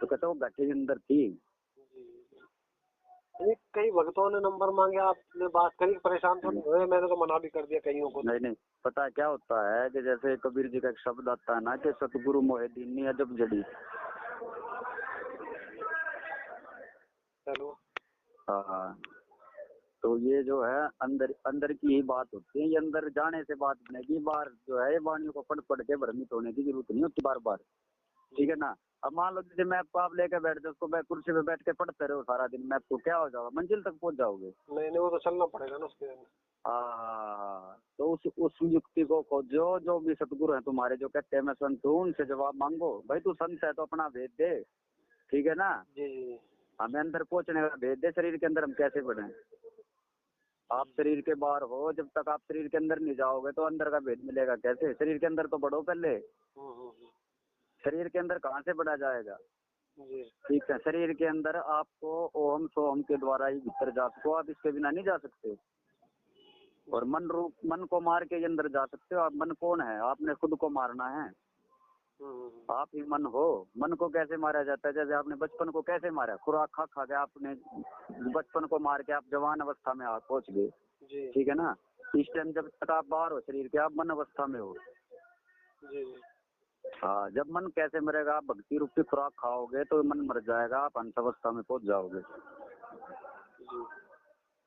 S1: तो कहते वो घटी अंदर थी।
S2: एक कई भक्तों ने नंबर मांगे, आपने बात करी, परेशान तो नहीं हुए? मैंने तो मना भी कर दिया कईयों को।
S1: नहीं नहीं, पता है क्या होता है कि जैसे कबीर जी का एक शब्द आता है ना कि सतगुरु मोहे दीनी अजब जड़ी।
S2: हेलो
S1: हाँ, तो ये जो है अंदर अंदर की ही बात होती है, ये अंदर जाने से बात बनेगी। बाहर जो है वाणियों को पढ़ के भ्रमित होने की जरूरत नहीं होती बार बार, ठीक है ना? अब मान लो जैसे मैप को आप लेकर बैठ जाओ, उसको कुर्सी पे बैठ के पढ़ते रहो सारा दिन, मैप को क्या हो जाओगा? मंजिल तक पहुंच जाओगे।
S2: नहीं नहीं, वो तो चलना पड़ेगा ना उसके लिए।
S1: हाँ, तो उस युक्ति को खोजो। जो भी सतगुरु हैं तुम्हारे जो कहते हैं मैं संत हूँ, उनसे जवाब मांगो। भाई तू संत है तो अपना भेद दे, ठीक है ना?
S2: जी जी
S1: हमें अंदर पहुंचने का भेद दे, शरीर के अंदर हम कैसे बढ़े। आप शरीर के बाहर हो, जब तक आप शरीर के अंदर नहीं जाओगे तो अंदर का भेद मिलेगा कैसे? शरीर के अंदर तो बढ़ो पहले। शरीर के अंदर कहाँ से बढ़ा जाएगा?
S2: जी
S1: ठीक है, शरीर के अंदर आपको ओम सोम के द्वारा ही भीतर जा सको, आप इसके बिना नहीं जा सकते। और मन को मार के अंदर जा सकते हो। आप मन कौन है? आपने खुद को मारना है। आप ही मन हो। मन को कैसे मारा जाता है? जैसे आपने बचपन को कैसे मारा? खुराक खा खा के आपने बचपन को मार के आप जवान अवस्था में आप पहुंच गए,
S2: जी
S1: ठीक है ना? इस टाइम जब तक आप बाहर हो शरीर के, आप मन अवस्था में हो।
S2: जी
S1: हाँ, जब मन कैसे मरेगा? आप भक्ति रूपी खुराक खाओगे तो मन मर जाएगा, आप अंत अवस्था में पहुंच जाओगे।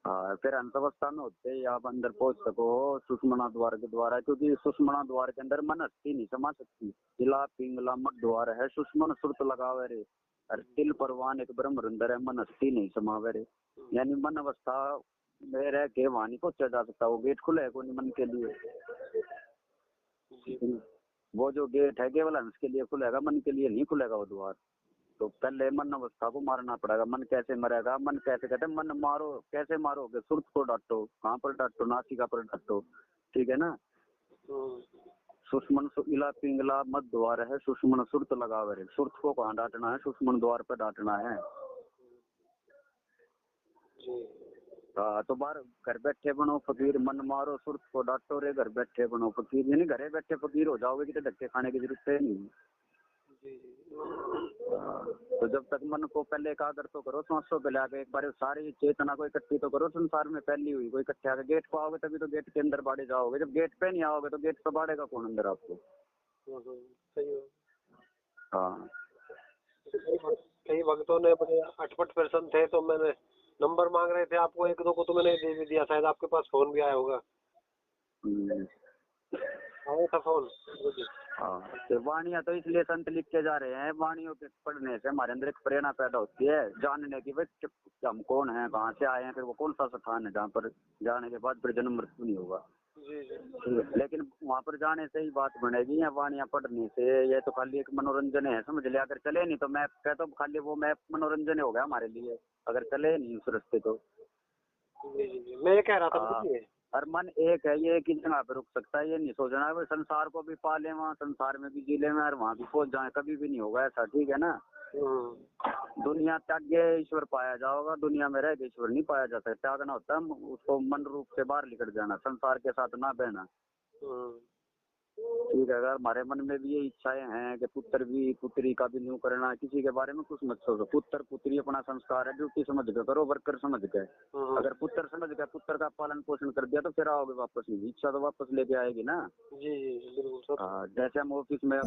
S1: हाँ, फिर अंत अवस्था में होते ही आप अंदर पहुंच सको सुषमना द्वार के द्वारा, क्योंकि सुषमना द्वार के अंदर मन अस्थि नहीं समा सकती। तिला पिंगला मत द्वार है, सुषमन सुरत लगावे रे, और तिल परवान एक ब्रह्म रुंदर है, मन अस्थि नहीं समावे रे। यानी मन अवस्था में रह के वाणी को चढ़ा सकता। वो गेट खुले को मन के लिए, वो जो गेट है केवल हंस के लिए खुलेगा, मन के लिए नहीं खुलेगा वो द्वार। तो पहले मन अवस्था को मारना पड़ेगा। मन कैसे मरेगा? मन कैसे कहते हैं? मन मारो, कैसे मारोगे? सुरत को डांटो। कहाँ पर डांटो? नासिका पर डांटो, ठीक है ना? सुषमन इला पिंगला मत द्वार है, सुषमन सुरत लगावे रे। सुरत को कहाँ डांटना है? सुषमन द्वार पर डांटना है। तो बाहर घर बैठे बनो फकीर, मन मारो सुरत को डांटो रे, घर बैठे बनो फकीर। यानी घरे बैठे फकीर हो जाओगे कि तो धक्के खाने की जरूरत है नहीं। तो जब तक मन को पहले एकाग्र तो करो, सांसों पे लाके एक बार सारी चेतना को इकट्ठी तो करो। संसार में फैली हुई को इकट्ठे आके गेट पे आओगे तभी तो गेट के अंदर बाड़े जाओगे। जब गेट पे नहीं आओगे तो गेट पे बाड़ेगा कौन अंदर आपको?
S2: सही है।
S1: हाँ,
S2: कई भक्तों ने बड़े अटपट पर्सन थे, तो मैंने नंबर मांग रहे थे आपको, एक दो को तो मैंने दे भी दिया। शायद आपके पास फोन भी आया होगा। आया था फोन।
S1: हाँ, तो वाणियां तो इसलिए संत लिख के जा रहे हैं। वाणियों के पढ़ने से हमारे अंदर एक प्रेरणा पैदा होती है जानने की, भाई हम कौन है, कहाँ से आए हैं, फिर वो कौन सा स्थान है जहाँ पर जाने के बाद फिर जन्म मृत्यु नहीं होगा। लेकिन वहाँ पर जाने से ही बात बनेगी, या वाणियां पढ़ने से? ये तो खाली एक मनोरंजन है, समझ ले। अगर चले नहीं तो मैं कहता हूँ खाली वो मैप मनोरंजन हो गया हमारे लिए, अगर चले नहीं उस रास्ते तो।
S2: मैं ये कह रहा था
S1: और मन एक है, ये एक ही जगह पे रुक सकता है। ये नहीं सोचना है संसार को भी पाले, वहाँ संसार में भी जी ले, और वहाँ भी पहुंच जाए, कभी भी नहीं होगा ऐसा, ठीक है ना? दुनिया त्याग ईश्वर पाया जाओगा, दुनिया में रह के ईश्वर नहीं पाया जाता। त्यागना होता है उसको मन रूप से बाहर निकल जाना, संसार के साथ ना बहना। ठीक है, अगर हमारे मन में भी ये इच्छाएं हैं कि पुत्र भी पुत्री का भी न्यू करना, किसी के बारे में कुछ मत सोचो। पुत्र पुत्री अपना संस्कार है, ड्यूटी समझ के करो, वर्कर समझ के। अगर पुत्र समझ के पुत्र का पालन पोषण कर दिया तो फिर आओगे वापस, नहीं इच्छा तो वापस लेके आएगी ना।
S2: जी जी जी, बिल्कुल सर।
S1: जैसे हम ऑफिस में